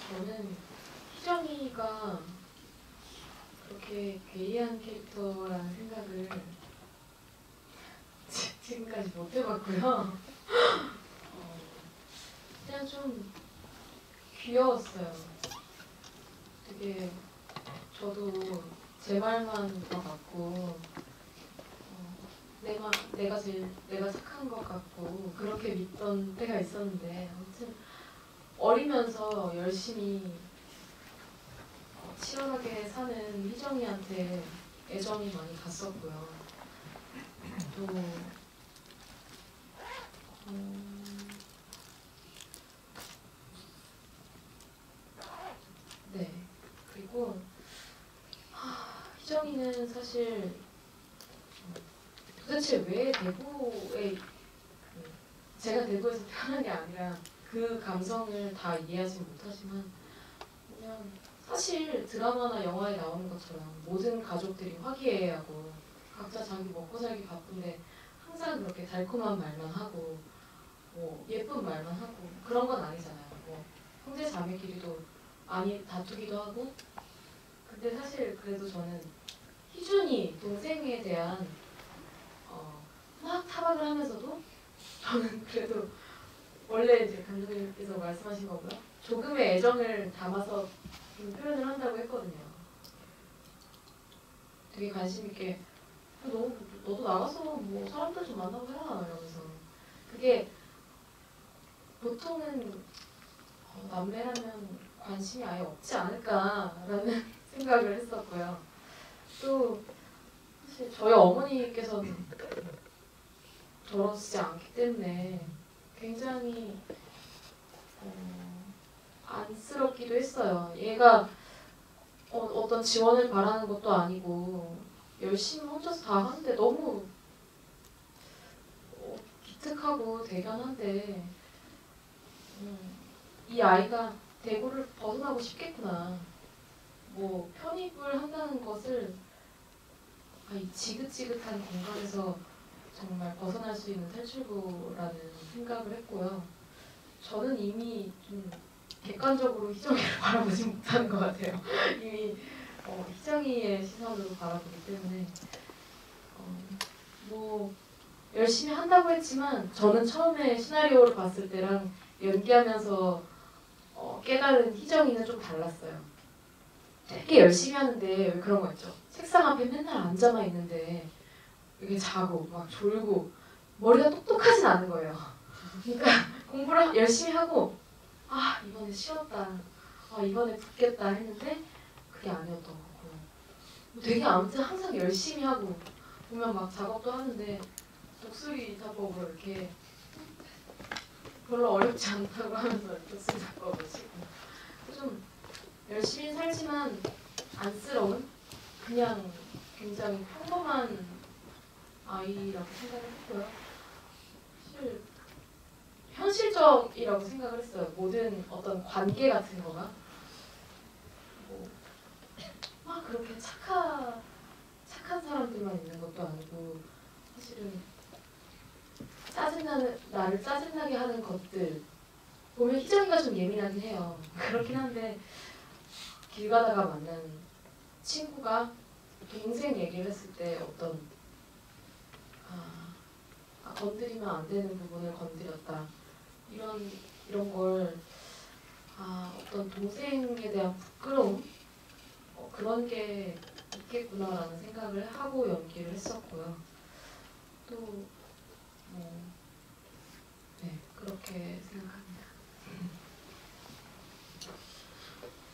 저는 희정이가 그렇게 괴이한 캐릭터라는 생각을 지금까지 못 해봤고요. 그냥 좀 귀여웠어요. 되게 저도 제 말만 더 같고 내가 착한 것 같고 그렇게 믿던 때가 있었는데 아무튼 어리면서 열심히 치열하게 사는 희정이한테 애정이 많이 갔었고요. 또 네, 그리고 희정이 감독이는 사실 도대체 왜 대구에 제가 대구에서 태어난 게 아니라 그 감성을 다 이해하지 못하지만 그냥 사실 드라마나 영화에 나오는 것처럼 모든 가족들이 화기애애하고 각자 자기 먹고 살기 바쁜데 항상 그렇게 달콤한 말만 하고 뭐 예쁜 말만 하고 그런 건 아니잖아요. 뭐 형제 자매끼리도 많이 다투기도 하고 근데 사실 그래도 저는 희준이 동생에 대한 막 타박을 하면서도 저는 그래도 원래 이제 감독님께서 말씀하신 거고요. 조금의 애정을 담아서 좀 표현을 한다고 했거든요. 되게 관심 있게 너도 나가서 뭐 사람들 좀 만나고 해라 이러면서 그게 보통은 남매라면 관심이 아예 없지 않을까라는 생각을 했었고요. 또 사실 저희 어머니께서는 저러지 않기 때문에 굉장히 안쓰럽기도 했어요. 얘가 어떤 지원을 바라는 것도 아니고 열심히 혼자서 다 하는데 너무 기특하고 대견한데 이 아이가 대구를 벗어나고 싶겠구나. 뭐 편입을 한다는 것을 이 지긋지긋한 공간에서 정말 벗어날 수 있는 탈출구라는 생각을 했고요. 저는 이미 좀 객관적으로 희정이를 바라보지 못하는 것 같아요. 이미 희정이의 시선으로 바라보기 때문에 뭐 열심히 한다고 했지만 저는 처음에 시나리오를 봤을 때랑 연기하면서 깨달은 희정이는 좀 달랐어요. 되게 열심히 하는데 왜 그런 거 있죠? 책상 앞에 맨날 앉아만 있는데 이게 자고 막 졸고 머리가 똑똑하진 않은 거예요. 그러니까 공부를 열심히 하고 이번에 쉬었다. 이번에 붙겠다 했는데 그게 아니었던 거고 되게 아무튼 항상 열심히 하고 보면 막 작업도 하는데 독수리 작업을 이렇게 별로 어렵지 않다고 하면서 독수리 작업을 치고 좀 열심히 살지만 안쓰러운 그냥 굉장히 평범한 아이라고 생각을 했고요. 사실 현실적이라고 생각을 했어요. 모든 어떤 관계 같은 거가 막 그렇게 착한 사람들만 있는 것도 아니고 사실은 나를 짜증나게 하는 것들 보면 희정이가 좀 예민하긴 해요. 그렇긴 한데 길 가다가 만난 친구가 동생 얘기를 했을 때 어떤 건드리면 안 되는 부분을 건드렸다. 이런 걸 어떤 동생에 대한 부끄러움 그런 게 있겠구나라는 생각을 하고 연기를 했었고요. 또 네, 그렇게 생각합니다.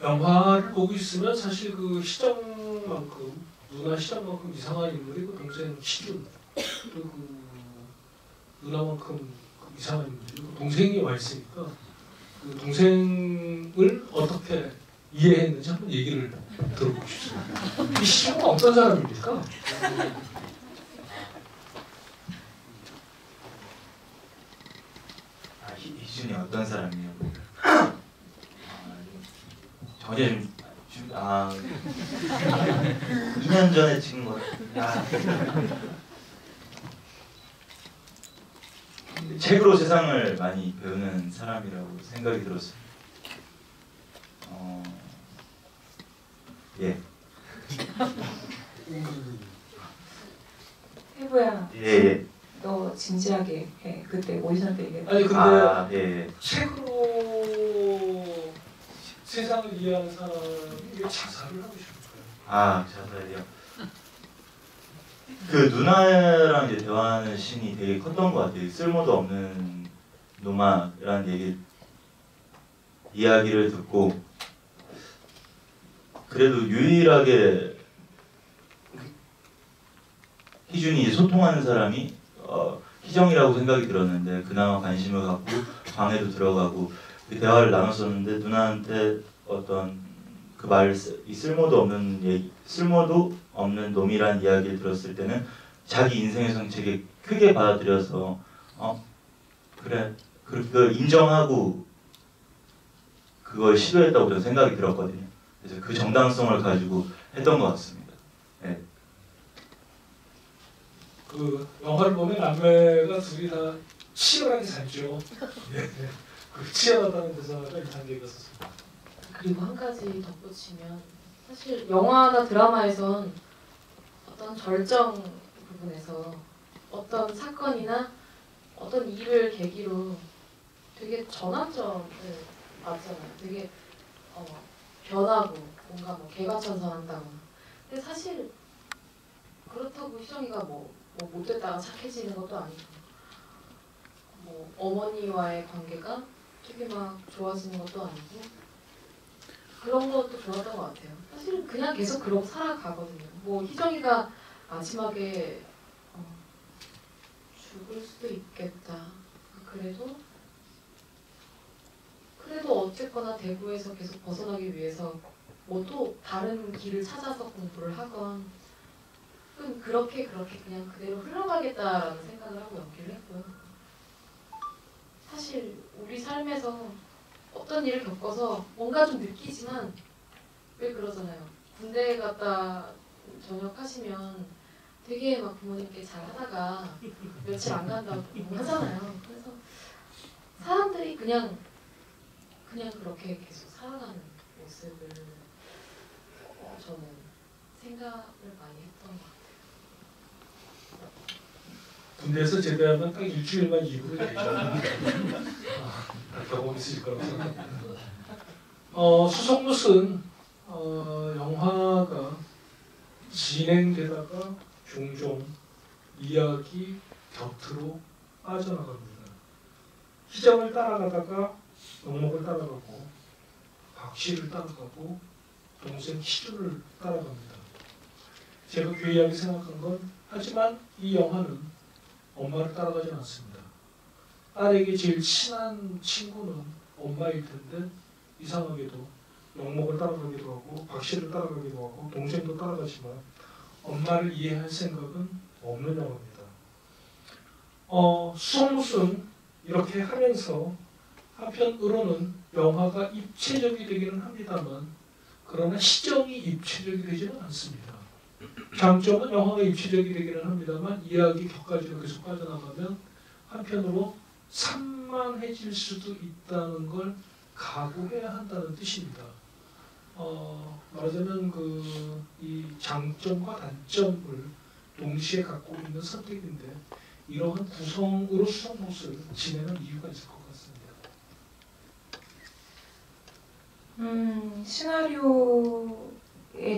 영화를 보고 있으면 사실 그 희정만큼 누나 희정만큼 이상한 인물이 그 동생 희준 그리고 그 누나만큼 그 이상한 인물이 그 동생이 와 있으니까 그 동생을 어떻게 이해했는지 한번 얘기를 들어보고 싶습니다. 이 희준은 어떤 사람입니까? 희준이 어떤 사람이냐고. 전혀 2년 전에 찍은 거. 책으로 세상을 많이 배우는 사람이라고 생각이 들었어요. 예. 해보야. 예. 너 진지하게 해. 그때 오디션 때 얘기했던. 아니 근데 예. 책으로 세상을 이해하는 사람이 왜 자살을 하고 싶을까요? 자살이요. 그 누나랑 이제 대화하는 씬이 되게 컸던 것 같아요. 쓸모도 없는 노마라는 이야기를 듣고 그래도 유일하게 희준이 소통하는 사람이 희정이라고 생각이 들었는데 그나마 관심을 갖고 방에도 들어가고 그 대화를 나눴었는데 누나한테 어떤 그 말, 이 쓸모도 없는 놈이란 이야기를 들었을 때는 자기 인생에서 되게 크게 받아들여서 그래 그걸 인정하고 그걸 시도했다고 저는 생각이 들었거든요. 그래서 그 정당성을 가지고 했던 것 같습니다. 네. 그 영화를 보면 남매가 둘이 다 치열하게 살죠. 예. 그 치열하다는 대사가 인상적이었습니다. 그리고 한 가지 덧붙이면 사실 영화나 드라마에선 어떤 절정 부분에서 어떤 사건이나 어떤 일을 계기로 되게 전환점을 맞잖아요. 되게 변하고 뭔가 뭐 개과천선한다거나. 근데 사실 그렇다고 희정이가 뭐 못됐다가 착해지는 것도 아니고 뭐 어머니와의 관계가 되게 막 좋아지는 것도 아니고 그런 것도 좋았던 것 같아요. 사실은 그냥 계속 그러고 살아가거든요. 뭐 희정이가 마지막에 죽을 수도 있겠다. 그래도 어쨌거나 대구에서 계속 벗어나기 위해서 뭐 또 다른 길을 찾아서 공부를 하건 그렇게 그냥 그대로 흘러가겠다라는 생각을 하고 연기를 했고요. 사실 우리 삶에서 어떤 일을 겪어서 뭔가 좀 느끼지만 왜 그러잖아요. 군대 갔다 전역하시면 되게 막 부모님께 잘 하다가 며칠 안 간다고 하잖아요. 그래서 사람들이 그냥 그렇게 계속 살아가는 모습을 저는 생각을 많이 했던 것 같아요. 군대에서 제대하면 딱 일주일만 이후로 되죠. 경험 있으실 거라고 생각합니다. 수송못은 영화가 진행되다가 종종 이야기 곁으로 빠져나갑니다. 희정을 따라가다가 영목을 따라가고 박씨를 따라가고 동생 희준을 따라갑니다. 제가 괴이하게 생각한 건 하지만 이 영화는 엄마를 따라가지 않습니다. 딸에게 제일 친한 친구는 엄마일 텐데 이상하게도 영목을 따라가기도 하고 박씨를 따라가기도 하고 동생도 따라가지만 엄마를 이해할 생각은 없는 영화입니다. 수송못은 이렇게 하면서 한편으로는 영화가 입체적이 되기는 합니다만 그러나 희정이 입체적이 되지는 않습니다. 장점은 영화가 입체적이 되기는 합니다만 이야기 격가지로 계속 빠져나가면 한편으로 산만해질 수도 있다는 걸 각오해야 한다는 뜻입니다. 말하자면 이 장점과 단점을 동시에 갖고 있는 선택인데 이러한 구성으로 수송못을 지내는 이유가 있을 것 같습니다. 시나리오의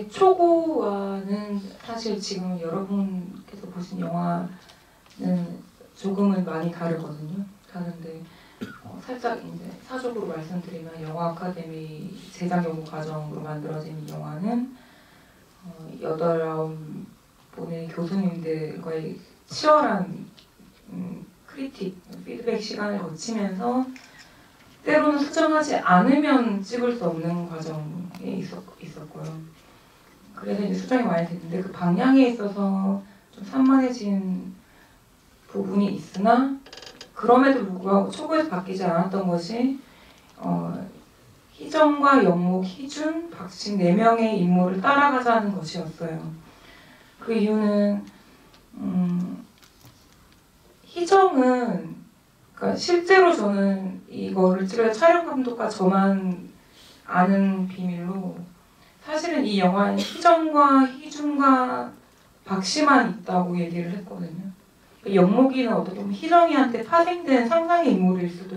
초고와는 사실 지금 여러분께서 보신 영화는 조금은 많이 다르거든요. 다른데 살짝 이제 사적으로 말씀드리면 영화 아카데미 제작 연구 과정으로 만들어진 이 영화는 8-9분의 교수님들과의 치열한 크리틱, 피드백 시간을 거치면서 때로는 수정하지 않으면 찍을 수 없는 과정에 있었고요. 그래서 이제 수정이 많이 됐는데 그 방향에 있어서 좀 산만해진 부분이 있으나 그럼에도 불구하고 초고에서 바뀌지 않았던 것이 희정과 영목, 희준, 박신 4명의 인물을 따라가자는 것이었어요. 그 이유는 희정은 그러니까 실제로 저는 이거를 찍을 촬영 감독과 저만 아는 비밀로 사실은 이 영화에 희정과 희준과 박씨만 있다고 얘기를 했거든요. 영목이는 어떻게 보면 희정이한테 파생된 상상의 인물일 수도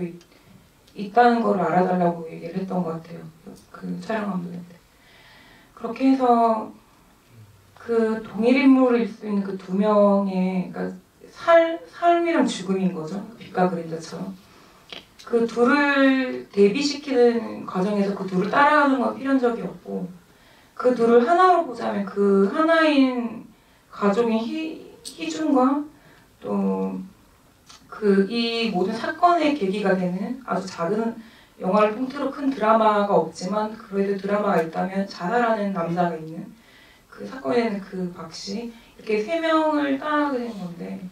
있다는 걸 알아달라고 얘기를 했던 것 같아요. 그 촬영 감독한테. 그렇게 해서 그 동일 인물일 수 있는 그 2명의 그러니까 삶이랑 죽음인 거죠. 빛과 그림자처럼. 그 둘을 대비시키는 과정에서 그 둘을 따라가는 건 필연적이었고 그 둘을 하나로 보자면 그 하나인 가족인 희준과 또 이 모든 사건의 계기가 되는 아주 작은 영화를 통틀어 큰 드라마가 없지만 그래도 드라마가 있다면 자살하는 남자가 있는 그 사건에는 그 박씨 이렇게 세 명을 따라가게 된 건데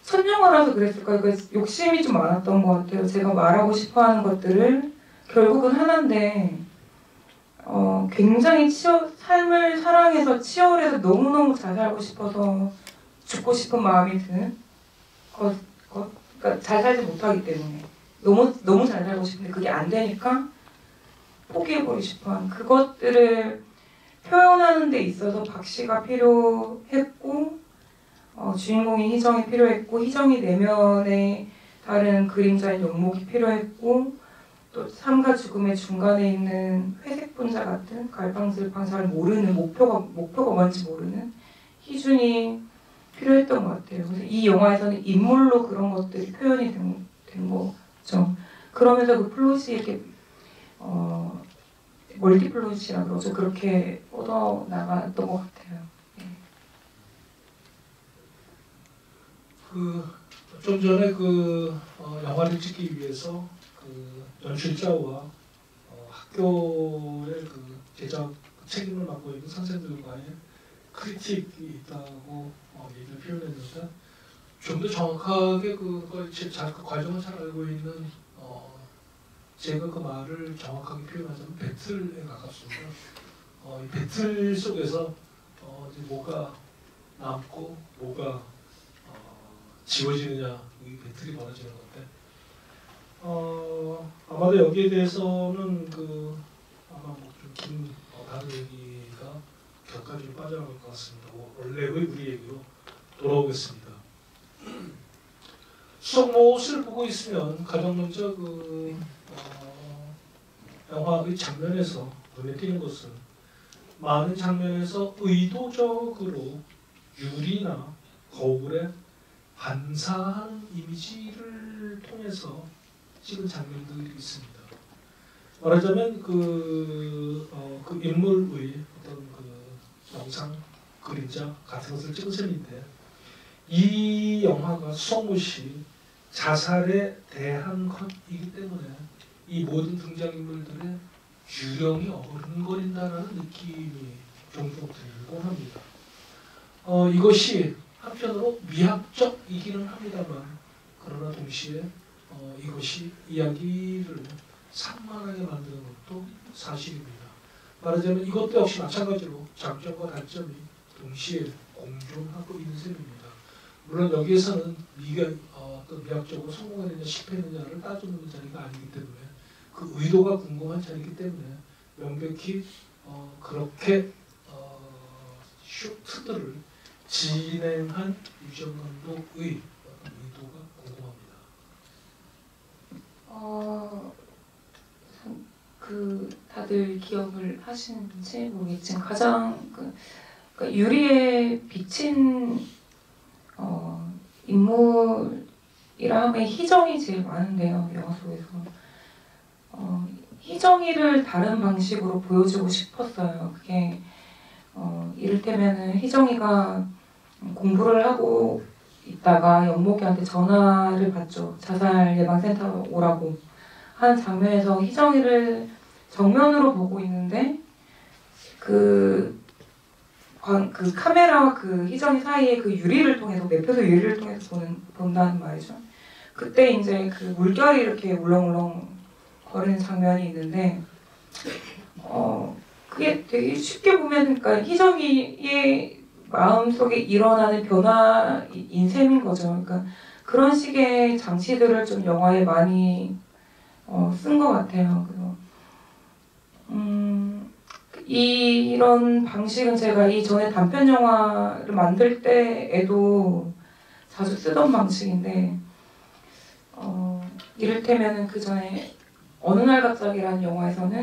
첫 영화라서 그랬을까요? 그러니까 욕심이 좀 많았던 것 같아요. 제가 말하고 싶어하는 것들을 결국은 하나인데 굉장히 삶을 사랑해서 치열해서 너무너무 잘 살고 싶어서 죽고 싶은 마음이 드는 그러니까 잘 살지 못하기 때문에 너무 잘 살고 싶은데 그게 안 되니까 포기해버리고 싶어하는 그것들을 표현하는 데 있어서 박씨가 필요했고 주인공인 희정이 필요했고 희정이 내면에 다른 그림자인 영목이 필요했고 또 삶과 죽음의 중간에 있는 회색 분자 같은 갈팡질팡 잘 모르는 목표가 뭔지 모르는 희준이 필요했던 것 같아요. 그래서 이 영화에서는 인물로 그런 것들이 표현이 된 거죠. 그러면서 그 플롯이 이렇게 멀티플롯이라 그러죠. 그렇게 뻗어 나갔던 것 같아요. 네. 좀 전에 영화를 찍기 위해서 연출자와 학교의 제작 책임을 맡고 있는 선생들과의 크리틱이 있다고 얘기를 표현했는데 좀 더 정확하게 그걸 과정을 잘 알고 있는 제가 그 말을 정확하게 표현하자면 배틀에 가깝습니다. 이 배틀 속에서 이제 뭐가 남고 뭐가 지워지느냐 이 배틀이 벌어지는 건데 아마도 여기에 대해서는 아마 좀 긴 다른 얘기가 격까지 빠져나갈 것 같습니다. 원래의 우리 얘기로 돌아오겠습니다. 수석못을 보고 있으면 가장 먼저 영화의 장면에서 눈에 띄는 것은 많은 장면에서 의도적으로 유리나 거울에 반사하는 이미지를 통해서 찍은 장면들이 있습니다. 말하자면 그 인물의 어떤 영상, 그림자 같은 것을 찍은 셈인데 이 영화가 수석못이 자살에 대한 것이기 때문에 이 모든 등장인물들의 유령이 어른거린다는 느낌이 종종 들곤 합니다. 이것이 한편으로 미학적이기는 합니다만 그러나 동시에 이것이 이야기를 산만하게 만드는 것도 사실입니다. 말하자면 이것도 역시 마찬가지로 장점과 단점이 동시에 공존하고 있는 셈입니다. 물론 여기에서는 어떤 미학적으로 성공했느냐 실패했느냐를 따지는 자리가 아니기 때문에 그 의도가 궁금한 자리이기 때문에 명백히 그렇게 쇼트들을 진행한 유지영 감독의 어떤 의도가 궁금합니다. 다들 기억을 하시는지 모르겠지만 가장 그러니까 유리에 비친 인물이라 하면 희정이 제일 많은데요. 영화 속에서 희정이를 다른 방식으로 보여주고 싶었어요. 그게 이를테면은 희정이가 공부를 하고 있다가 영목이한테 전화를 받죠. 자살 예방센터 오라고 하는 장면에서 희정이를 정면으로 보고 있는데 그 카메라와 그 희정이 사이에 그 유리를 통해서 매표소 유리를 통해서 본다는 말이죠. 그때 이제 그 물결이 이렇게 울렁울렁 거리는 장면이 있는데 그게 되게 쉽게 보면 그러니까 희정이의 마음속에 일어나는 변화인 셈인 거죠. 그러니까 그런 식의 장치들을 좀 영화에 많이 쓴 것 같아요. 그래서 이런 방식은 제가 이전에 단편 영화를 만들 때에도 자주 쓰던 방식인데 이를테면은 그 전에 어느 날 갑자기라는 영화에서는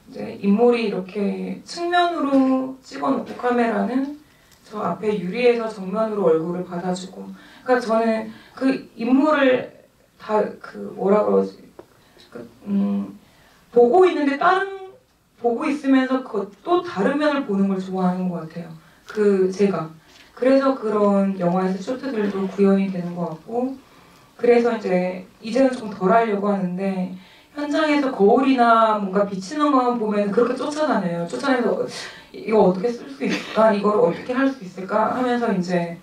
이제 인물이 이렇게 측면으로 찍어놓고 카메라는 저 앞에 유리에서 정면으로 얼굴을 받아주고 그러니까 저는 그 인물을 다 뭐라 그러지 보고 있는데 보고 있으면서 또 다른 면을 보는 걸 좋아하는 것 같아요. 제가 그래서 그런 영화에서 쇼트들도 구현이 되는 것 같고 그래서 이제는 좀 덜 하려고 하는데 현장에서 거울이나 뭔가 비치는 것만 보면 그렇게 쫓아다녀요. 쫓아다니면서 이거 어떻게 쓸 수 있을까? 이걸 어떻게 할 수 있을까? 하면서 이제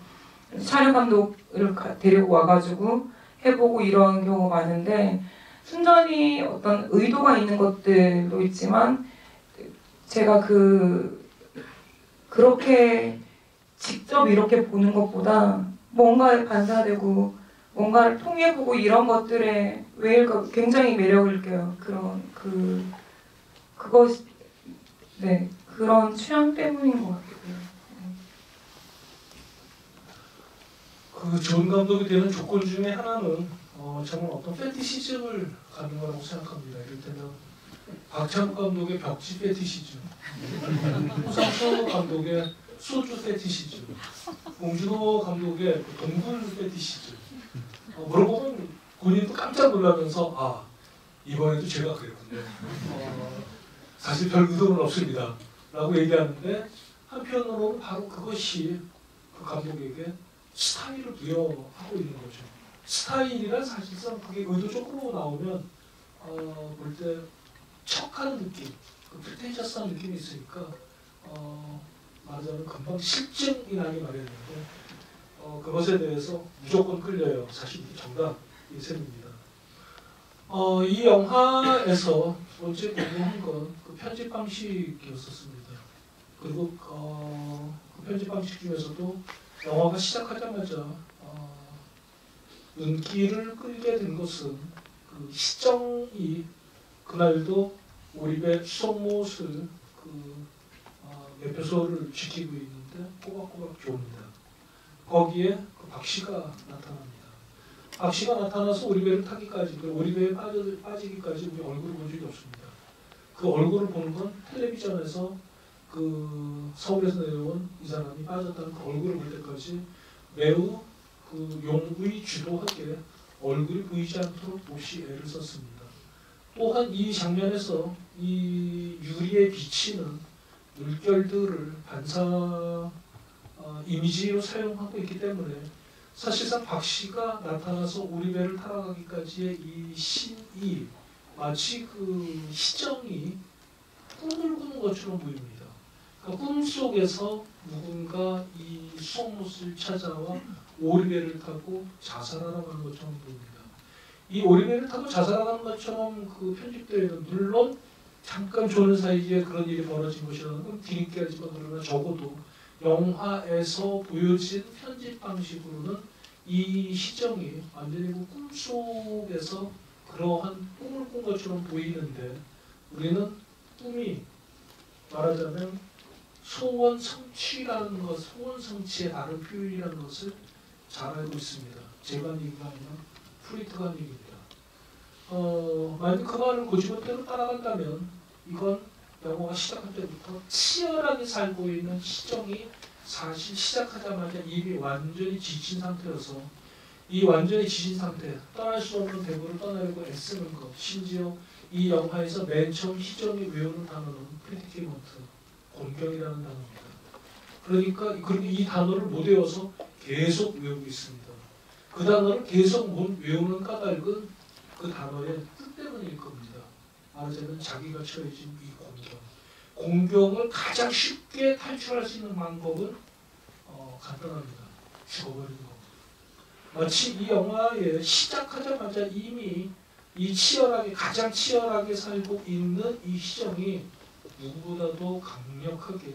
촬영 감독을 데리고 와가지고 해보고 이런 경우가 많은데 순전히 어떤 의도가 있는 것들도 있지만 제가 그렇게 직접 이렇게 보는 것보다 뭔가에 반사되고 뭔가를 통해보고 이런 것들에 웨일가 굉장히 매력을 느껴요. 그것이 네 그런 취향 때문인 것 같아요. 그 좋은 감독이 되는 조건 중에 하나는 저는 어떤 페티시즘을 갖는 거라고 생각합니다. 이를테면 박찬욱 감독의 벽지 페티시즘, 홍상수 감독의 소주 페티시즘, 봉준호 감독의 동굴 페티시즘. 물어보면 본인도 깜짝 놀라면서 아 이번에도 제가 그랬군요. 사실 별 의도는 없습니다. 라고 얘기하는데 한편으로는 바로 그것이 그 감독에게 스타일을 부여하고 있는 거죠. 스타일이란 사실상 그게 의도적으로 나오면 볼 때 척하는 느낌, 프리텐셔스한 느낌이 있으니까 말하자면 금방 실증이 나기 마련인데 그것에 대해서 무조건 끌려요. 사실 이게 정답이 셈입니다. 이 영화에서 번째 궁금한 건 그 편집 방식이었었습니다. 그리고 그 편집 방식 중에서도 영화가 시작하자마자 눈길을 끌게 된 것은 그 시정이 그날도 몰입의 수성못을 매표소를 지키고 있는데 꼬박꼬박 좋습니다. 거기에 그 박씨가 나타납니다. 박씨가 나타나서 오리배를 타기까지 그리고 오리배에 빠지기까지 우리 얼굴을 본 적이 없습니다. 그 얼굴을 보는 건 텔레비전에서 그 서울에서 내려온 이 사람이 빠졌다는 그 얼굴을 볼 때까지 매우 그 용의주도하게 얼굴이 보이지 않도록 몹시 애를 썼습니다. 또한 이 장면에서 이 유리에 비치는 물결들을 반사 이미지로 사용하고 있기 때문에 사실상 박씨가 나타나서 오리배를 타러가기까지의 이 신이 마치 그 시정이 꿈을 꾸는 것처럼 보입니다. 그러니까 꿈속에서 누군가 이 수성못을 찾아와 오리배를 타고 자살하러 가는 것처럼 보입니다. 이 오리배를 타고 자살하는 것처럼 그 편집되어있는 물론 잠깐 조는 사이에 그런 일이 벌어진 것이라는 건 뒤늦게하지만 그러나 적어도 영화에서 보여진 편집 방식으로는 이 시정이 완전히 그 꿈속에서 그러한 꿈을 꾼 것처럼 보이는데 우리는 꿈이 말하자면 소원 성취라는 것, 소원 성취의 다른 표현이라는 것을 잘 알고 있습니다. 제가 한 얘기가 아니라 프리트가 한 얘기입니다. 만약 그 말을 고지못대로 따라간다면 이건 영화가 시작할 때부터 치열하게 살고 있는 시정이 사실 시작하자마자 이미 완전히 지친 상태여서 이 완전히 지친 상태, 떠날 수 없는 대구를 떠나려고 애쓰는 것, 심지어 이 영화에서 맨 처음 희정이 외우는 단어는 프리티먼트, 곤경이라는 단어입니다. 그러니까 그리고 이 단어를 못 외워서 계속 외우고 있습니다. 그 단어를 계속 못 외우는 까닭은 그 단어의 뜻 때문일 겁니다. 말하자면 자기가 처해진 이 공경. 공경을 가장 쉽게 탈출할 수 있는 방법은 간단합니다. 죽어버리는 겁니다. 마치 이 영화에 시작하자마자 이미 이 가장 치열하게 살고 있는 이 시정이 누구보다도 강력하게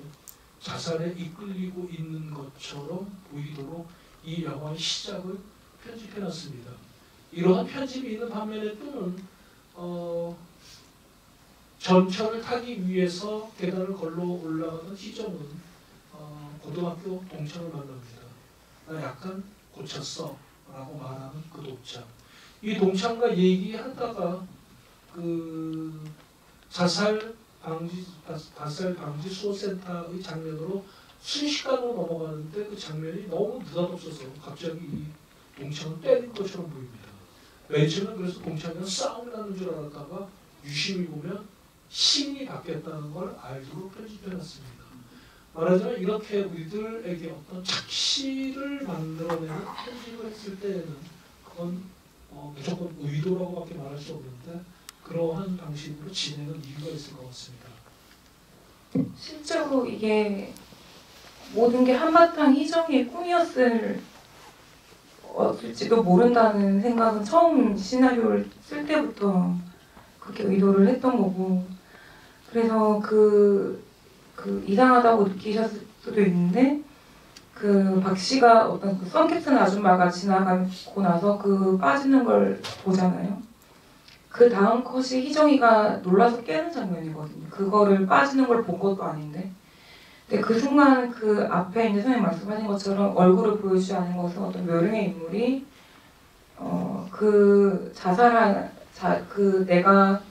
자살에 이끌리고 있는 것처럼 보이도록 이 영화의 시작을 편집해놨습니다. 이러한 편집이 있는 반면에 또는 전철을 타기 위해서 계단을 걸러 올라가는 희정은 고등학교 동창을 만납니다. 나 약간 고쳤어 라고 말하는 그 동창. 이 동창과 얘기하다가 그 자살 방지 수호센터의 장면으로 순식간으로 넘어가는데 그 장면이 너무 느닷없어서 갑자기 이 동창을 때린 것처럼 보입니다. 맨 처음에 그래서 동창이랑 싸움이 나는 줄 알았다가 유심히 보면 신이 바뀌었다는 걸 알도록 편집해놨습니다. 말하자면 이렇게 우리들에게 어떤 착시를 만들어내는 편집을 했을 때에는 그건 무조건 의도라고밖에 말할 수 없는데 그러한 방식으로 진행은 이유가 있을 것 같습니다. 실제로 이게 모든 게 한바탕 희정이의 꿈이었을지도 모른다는 생각은 처음 시나리오를 쓸 때부터 그렇게 의도를 했던 거고, 그래서 그 이상하다고 느끼셨을 수도 있는데, 그 박 씨가 어떤 그 썬캡슨 아줌마가 지나가고 나서 그 빠지는 걸 보잖아요. 그 다음 컷이 희정이가 놀라서 깨는 장면이거든요. 그거를 빠지는 걸 본 것도 아닌데. 근데 그 순간 그 앞에 이제 선생님 말씀하신 것처럼 얼굴을 보여주지 않은 것은 어떤 묘령의 인물이 그 그 내가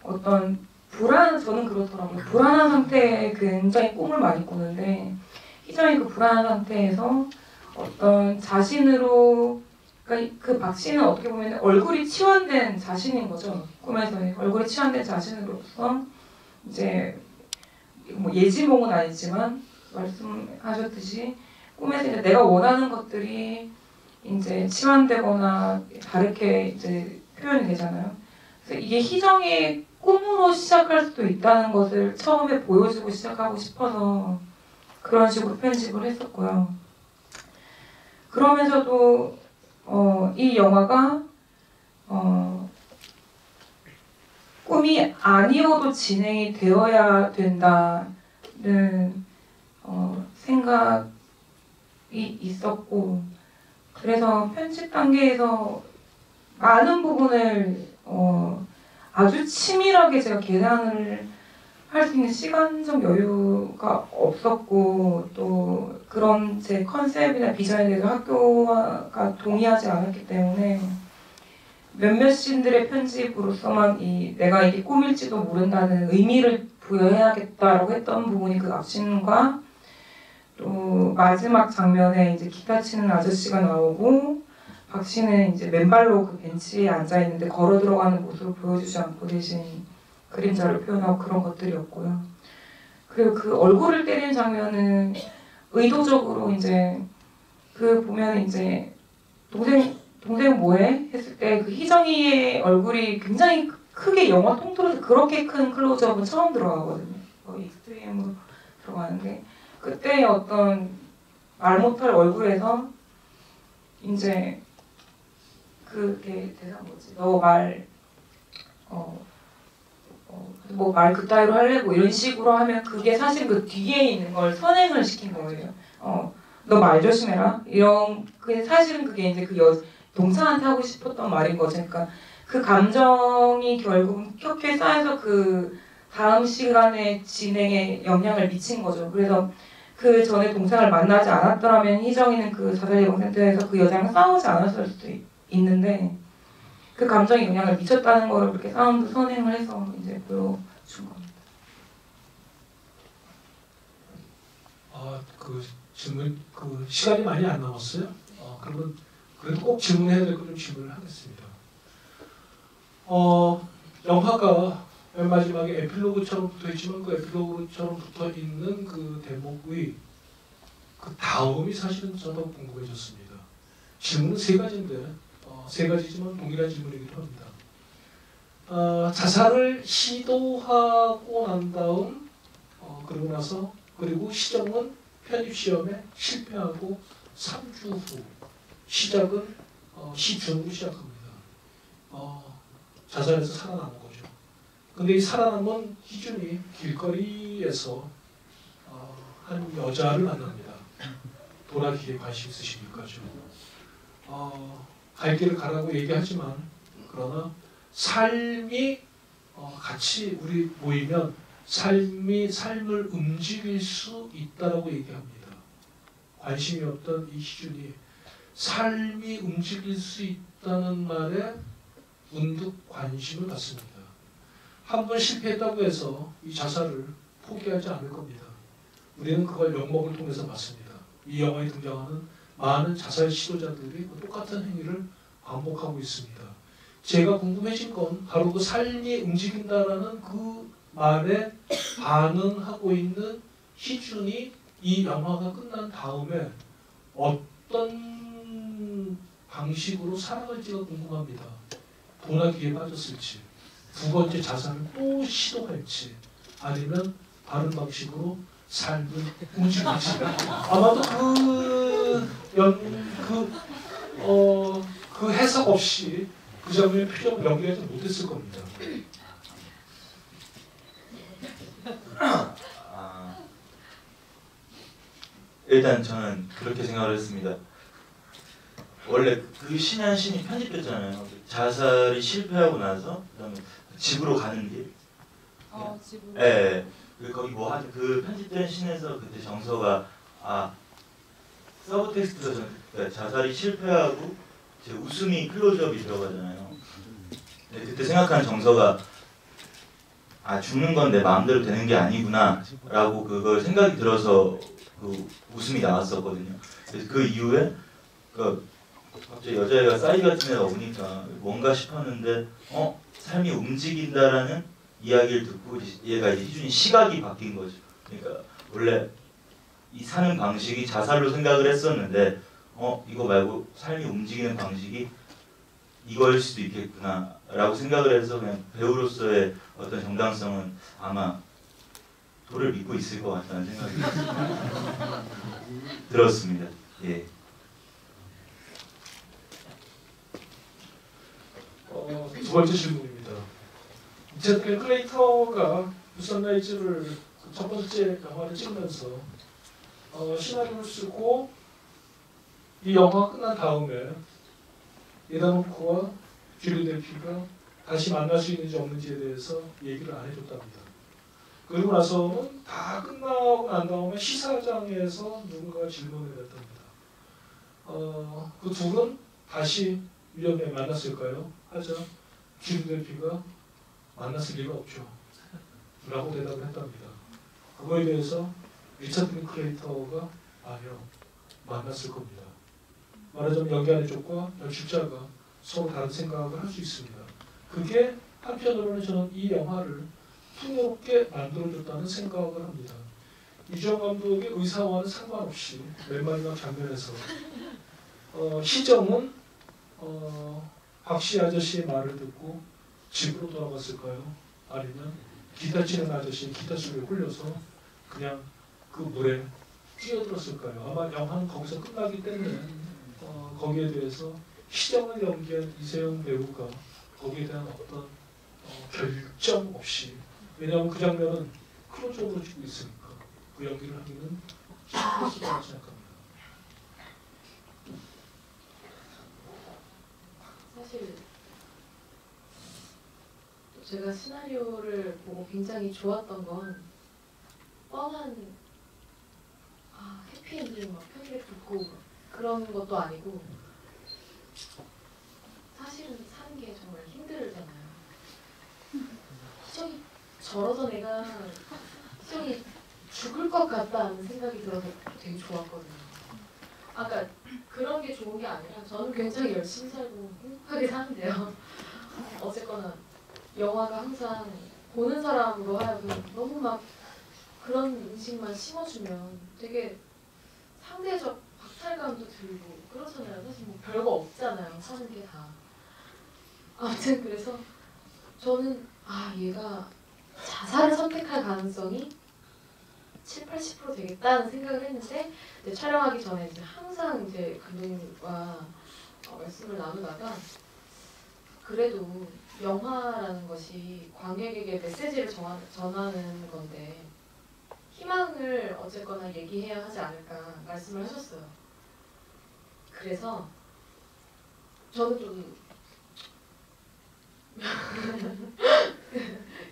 어떤 저는 그렇더라고요. 불안한 상태에 굉장히 꿈을 많이 꾸는데, 희정이 그 불안한 상태에서 어떤 자신으로, 그러니까 그 박 씨는 어떻게 보면 얼굴이 치환된 자신인 거죠. 꿈에서의 얼굴이 치환된 자신으로서 이제 뭐 예지몽은 아니지만 말씀하셨듯이 꿈에서 이제 내가 원하는 것들이 이제 치환되거나 다르게 이제 표현이 되잖아요. 그래서 이게 희정의 꿈으로 시작할 수도 있다는 것을 처음에 보여주고 시작하고 싶어서 그런 식으로 편집을 했었고요. 그러면서도 이 영화가 꿈이 아니어도 진행이 되어야 된다는 생각이 있었고, 그래서 편집 단계에서 많은 부분을 아주 치밀하게 제가 계산을 할 수 있는 시간적 여유가 없었고, 또 그런 제 컨셉이나 비전에 대해서 학교가 동의하지 않았기 때문에 몇몇 씬들의 편집으로서만 내가 이게 꿈일지도 모른다는 의미를 부여해야겠다라고 했던 부분이 그 앞신과 또 마지막 장면에 이제 기타 치는 아저씨가 나오고 박 씨는 이제 맨발로 그 벤치에 앉아 있는데 걸어 들어가는 모습을 보여주지 않고 대신 그림자를 표현하고 그런 것들이었고요. 그리고 그 얼굴을 때리는 장면은 의도적으로 이제 그 보면 이제 동생 뭐해? 했을 때 그 희정이의 얼굴이 굉장히 크게 영화 통틀어서 그렇게 큰 클로즈업은 처음 들어가거든요. 거의 익스트림으로 들어가는데 그때 어떤 말 못할 얼굴에서 이제 그게 대사 뭐지? 너 말 뭐 말 그따위로 할래고 이런 식으로 하면 그게 사실 그 뒤에 있는 걸 선행을 시킨 거예요. 너 말 조심해라. 이런 사실은 그게 이제 동창한테 하고 싶었던 말인 거죠. 그러니까 그 감정이 결국 켜켜이 쌓여서 그 다음 시간의 진행에 영향을 미친 거죠. 그래서 그 전에 동창을 만나지 않았더라면 희정이는 그 자살예방센터에서 그 여자랑 싸우지 않았을 수도 있는데 그 감정이 영향을 미쳤다는 거를 그렇게 사운드 선행을 해서 이제 보여준 겁니다. 그 질문 시간이 많이 안 남았어요. 그러면 그래도 꼭 질문해야 될 거 좀 질문을 하겠습니다. 영화가 맨 마지막에 에필로그처럼 붙어있지만 그 에필로그처럼 붙어있는 그 대목의 그 다음이 사실은 저도 궁금해졌습니다. 질문은 세 가지인데 세 가지지만 동일한 질문이기도 합니다. 자살을 시도하고 난 다음 그러고 나서 그리고 시정은 편입시험에 실패하고 3주 후 시작은 시중으로 시작합니다. 자살해서 살아남은 거죠. 근데 이 살아남은 희준이 길거리에서 한 여자를 만납니다. 도라기에 관심 있으시니까죠. 갈 길을 가라고 얘기하지만 그러나 삶이 같이 우리 모이면 삶을 움직일 수 있다라고 얘기합니다. 관심이 없던 이 희준이 삶이 움직일 수 있다는 말에 문득 관심을 갖습니다. 한 번 실패했다고 해서 이 자살을 포기하지 않을 겁니다. 우리는 그걸 면목을 통해서 봤습니다. 이 영화에 등장하는 많은 자살 시도자들이 똑같은 행위를 반복하고 있습니다. 제가 궁금해진 건 바로 그 삶이 움직인다라는 그 말에 반응하고 있는 희준이 이 영화가 끝난 다음에 어떤 방식으로 살아갈지가 궁금합니다. 돈아귀에 빠졌을지, 두 번째 자살을 또 시도할지, 아니면 다른 방식으로 삶을 움직일지. 아마도 그 해석 없이 그 장면에 표정 연기하지 못했을 겁니다. 일단 저는 그렇게 생각을 했습니다. 원래 그 신이 한 신이 편집했잖아요. 자살이 실패하고 나서 그다음에 집으로 가는 길. 집으로. 예. 거기 뭐 하여튼 그 편집된 신에서 그때 정서가 서브 텍스트가 그러니까 자살이 실패하고 제 웃음이 클로즈업이 들어가잖아요. 그때 생각하는 정서가 죽는 건 내 마음대로 되는 게 아니구나라고 그걸 생각이 들어서 그 웃음이 나왔었거든요. 그래서 그 이후에 갑자기 여자애가 싸이 같은 애가 오니까 뭔가 싶었는데 삶이 움직인다라는 이야기를 듣고 얘가 이제 희준이 시각이 바뀐 거죠. 그러니까 원래 이 사는 방식이 자살로 생각을 했었는데 이거 말고 삶이 움직이는 방식이 이거일 수도 있겠구나라고 생각을 해서 그냥 배우로서의 어떤 정당성은 아마 도를 믿고 있을 것 같다는 생각이 들었습니다. 예. 두 번째 질문입니다. 제 링클레이터가 선라이즈를 첫 번째 영화를 찍으면서 시나리오를 쓰고 이 영화가 끝난 다음에 에단 호크와 줄리 델피가 다시 만날 수 있는지 없는지에 대해서 얘기를 안 해줬답니다. 그리고 나서는 다 끝나고 난 다음에 시사장에서 누군가가 질문을 했답니다. 그 둘은 다시 1년 내에 만났을까요? 하자 줄리 델피가 만났을 리가 없죠. 라고 대답을 했답니다. 그거에 대해서 리차드 링클레이터가 아니요, 만났을 겁니다. 말하자면 연기하는 쪽과 연출자가 서로 다른 생각을 할 수 있습니다. 그게 한편으로는 저는 이 영화를 풍요롭게 만들어줬다는 생각을 합니다. 이주영 감독의 의사와는 상관없이 몇 마지막 장면에서 희정은 박씨 아저씨의 말을 듣고 집으로 돌아갔을까요? 아니면 기타 치는 아저씨의 기타 소리에 홀려서 그냥 그 물에 뛰어들었을까요? 아마 영화는 거기서 끝나기 때문에 거기에 대해서 희정을 연기한 이세영 배우가 거기에 대한 어떤 결정 없이, 왜냐하면 그 장면은 클로즈업으로 찍고 있으니까 그 연기를 하기는 힘들 수가 있다고 생각합니다. 사실 제가 시나리오를 보고 굉장히 좋았던 건 뻔한 해피엔딩 막 편집 듣고 그런 것도 아니고, 사실은 사는 게 정말 힘들잖아요. 희정이 저러던 애가 희정이 죽을 것 같다는 생각이 들어서 되게 좋았거든요. 아까 그런 게 좋은 게 아니라 저는 굉장히 열심히 살고 행복하게 사는데요. 어쨌거나 영화가 항상 보는 사람으로 하여금 너무 막 그런 인식만 심어주면 되게 상대적 박탈감도 들고 그렇잖아요. 사실 뭐 별거 없잖아요. 사는 게 다. 아무튼 그래서 저는 얘가 자살을 선택할 가능성이 70~80% 되겠다는 생각을 했는데, 촬영하기 전에 이제 항상 이제 감독님과 말씀을 나누다가 그래도 영화라는 것이 관객에게 메시지를 전하는 건데 희망을 어쨌거나 얘기해야 하지 않을까 말씀을 하셨어요. 그래서 저는 좀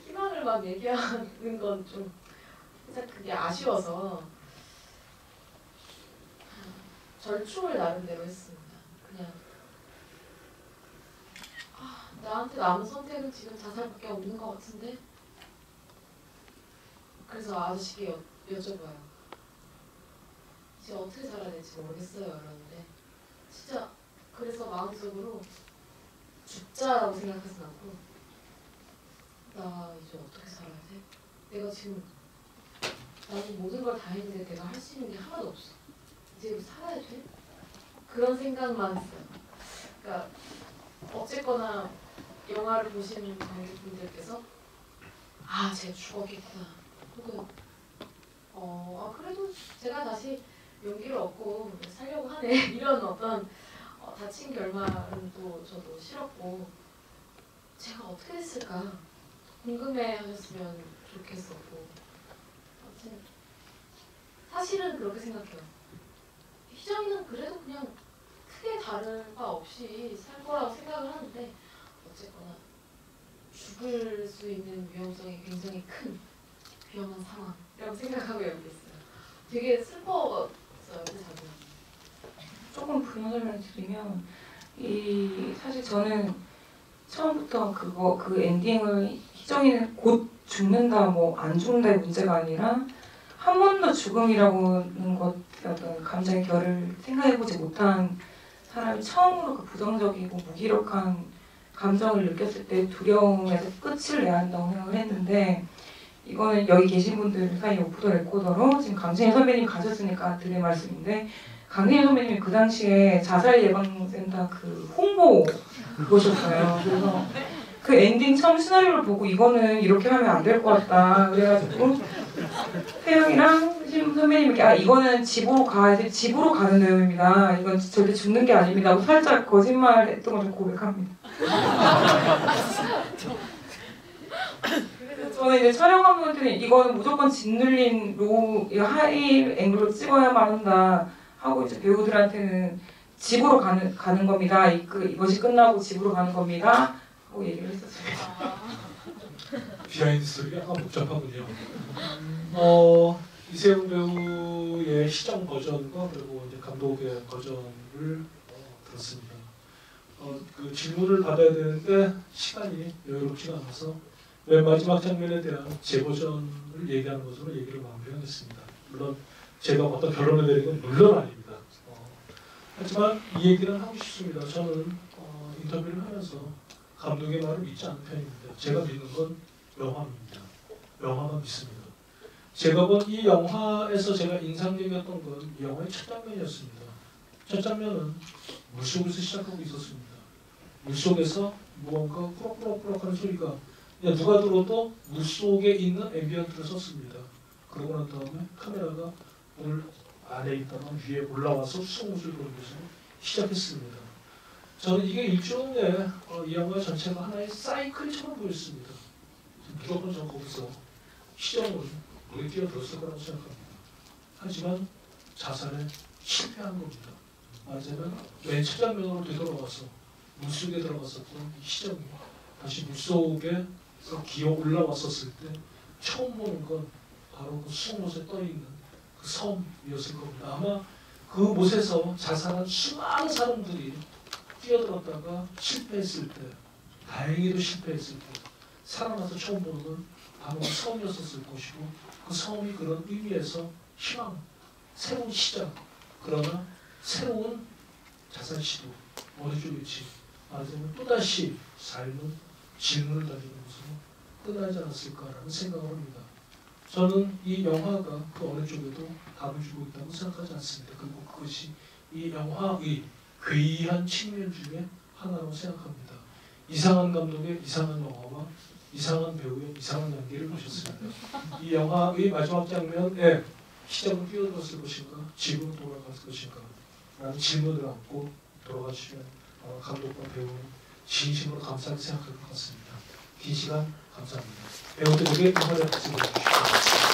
희망을 막 얘기하는 건 좀 살짝 그게 아쉬워서 절충을 나름대로 했습니다. 그냥 나한테 남은 선택은 지금 자살밖에 없는 것 같은데, 그래서 아저씨께 여쭤봐요. 이제 어떻게 살아야 될지 모르겠어요. 그러는데 진짜 그래서 마음속으로 죽자라고 생각하진 않고, 나 이제 어떻게 살아야 돼? 내가 지금 나는 모든 걸 다 했는데 내가 할 수 있는 게 하나도 없어. 이제 살아야 돼? 그런 생각만 했어요. 그러니까 어쨌거나 영화를 보시는 관객분들께서 아, 쟤 죽었겠구나. 혹은 그래도 제가 다시 용기를 얻고 살려고 하네. 이런 어떤 다친 결말은 또 저도 싫었고 제가 어떻게 됐을까 궁금해하셨으면 좋겠었고 아무튼 사실은 그렇게 생각해요. 희정이는 그래도 그냥 크게 다른 바 없이 살 거라고 생각을 하는데 어쨌거나 죽을 수 있는 위험성이 굉장히 큰 위험한 상황이라고 생각하고 여기 있어요. 되게 슬퍼서요, 저도. 조금 부연 설명을 드리면 사실 저는 처음부터 그 엔딩을 희정이는 곧 죽는다 뭐 안 죽는다의 문제가 아니라 한 번도 죽음이라고는 것 어떤 감정의 결을 생각해보지 못한 사람이 처음으로 그 부정적이고 무기력한 감정을 느꼈을 때 두려움에서 끝을 내야 한다고 생각을 했는데 이거는 여기 계신 분들 사이 오프 더 레코더로 지금 강진희 선배님 가셨으니까 드릴 말씀인데 강진희 선배님이 그 당시에 자살예방센터 그 홍보 그거셨어요. 그래서 그 엔딩 처음 시나리오를 보고 이거는 이렇게 하면 안 될 것 같다. 그래가지고 태영이랑 신 선배님께 이거는 집으로 가야지 집으로 가는 내용입니다. 이건 절대 죽는 게 아닙니다. 하고 살짝 거짓말했던 걸 좀 고백합니다. 저는 이제 촬영 감독한테는 이거는 무조건 짓눌린 하이 앵글로 찍어야만 한다 하고 이제 배우들한테는 집으로 가는 겁니다. 이것이 끝나고 집으로 가는 겁니다. 하고 얘기를 했었어요. 비하인드 스토리가 약간 복잡하군요. 이세훈 배우의 시정 버전과 그리고 이제 감독의 버전을 들었습니다. 그 질문을 받아야 되는데 시간이 여유롭지가 않아서 맨 마지막 장면에 대한 재버전을 얘기하는 것으로 얘기를 마무리하겠습니다. 물론 제가 어떤 결론을 내린 건 물론 아닙니다. 하지만 이 얘기는 하고 싶습니다. 저는 인터뷰를 하면서 감독의 말을 믿지 않는 편입니다. 제가 믿는 건 영화입니다. 영화만 믿습니다. 제가 본 이 영화에서 제가 인상적이었던 건 이 영화의 첫 장면이었습니다. 첫 장면은 물속에서 시작하고 있었습니다. 물속에서 무언가 꾸럭꾸럭꾸럭 하는 소리가 그냥 누가 들어도 물속에 있는 앰비언트를 썼습니다. 그러고 난 다음에 카메라가 물 안에 있다가 위에 올라와서 수송옷을 보면서 시작했습니다. 저는 이게 일종의 이 영화 전체가 하나의 사이클처럼 보였습니다. 무조건 저는 거기서 시정을 물에 뛰어들었을 거라고 생각합니다. 하지만 자살에 실패한 겁니다. 말하자면 맨 첫 장면으로 되돌아가서 물속에 들어갔었던 이 시정이 다시 물속에서 기어 올라왔었을 때 처음 보는 건 바로 그 수송못에 떠있는 그 섬이었을 겁니다. 아마 그 못에서 자살한 수많은 사람들이 뛰어들었다가 실패했을 때, 다행히도 실패했을 때 살아나서 처음 보는 건 바로 그 섬이었을 것이고 그 섬이 그런 의미에서 희망, 새로운 시작, 그러나 새로운 자살 시도, 어느 쪽일지 말하자면 또다시 삶은 질문을 달리는 것으로 끝나지 않았을까라는 생각을 합니다. 저는 이 영화가 그 어느 쪽에도 답을 주고 있다고 생각하지 않습니다. 그리고 그것이 이 영화의 괴이한 측면 중에 하나라고 생각합니다. 이상한 감독의 이상한 영화와 이상한 배우의 이상한 연기를 보셨습니다. 이 영화의 마지막 장면에 시작을 뛰어들었을 것인가, 집으로 돌아갔을 것인가 라는 질문을 안고 돌아가시면 감독과 배우는 진심으로 감사하게 생각할 것 같습니다. 긴 시간 감사합니다. 배우들에게 응원의 박수 보내주십시오.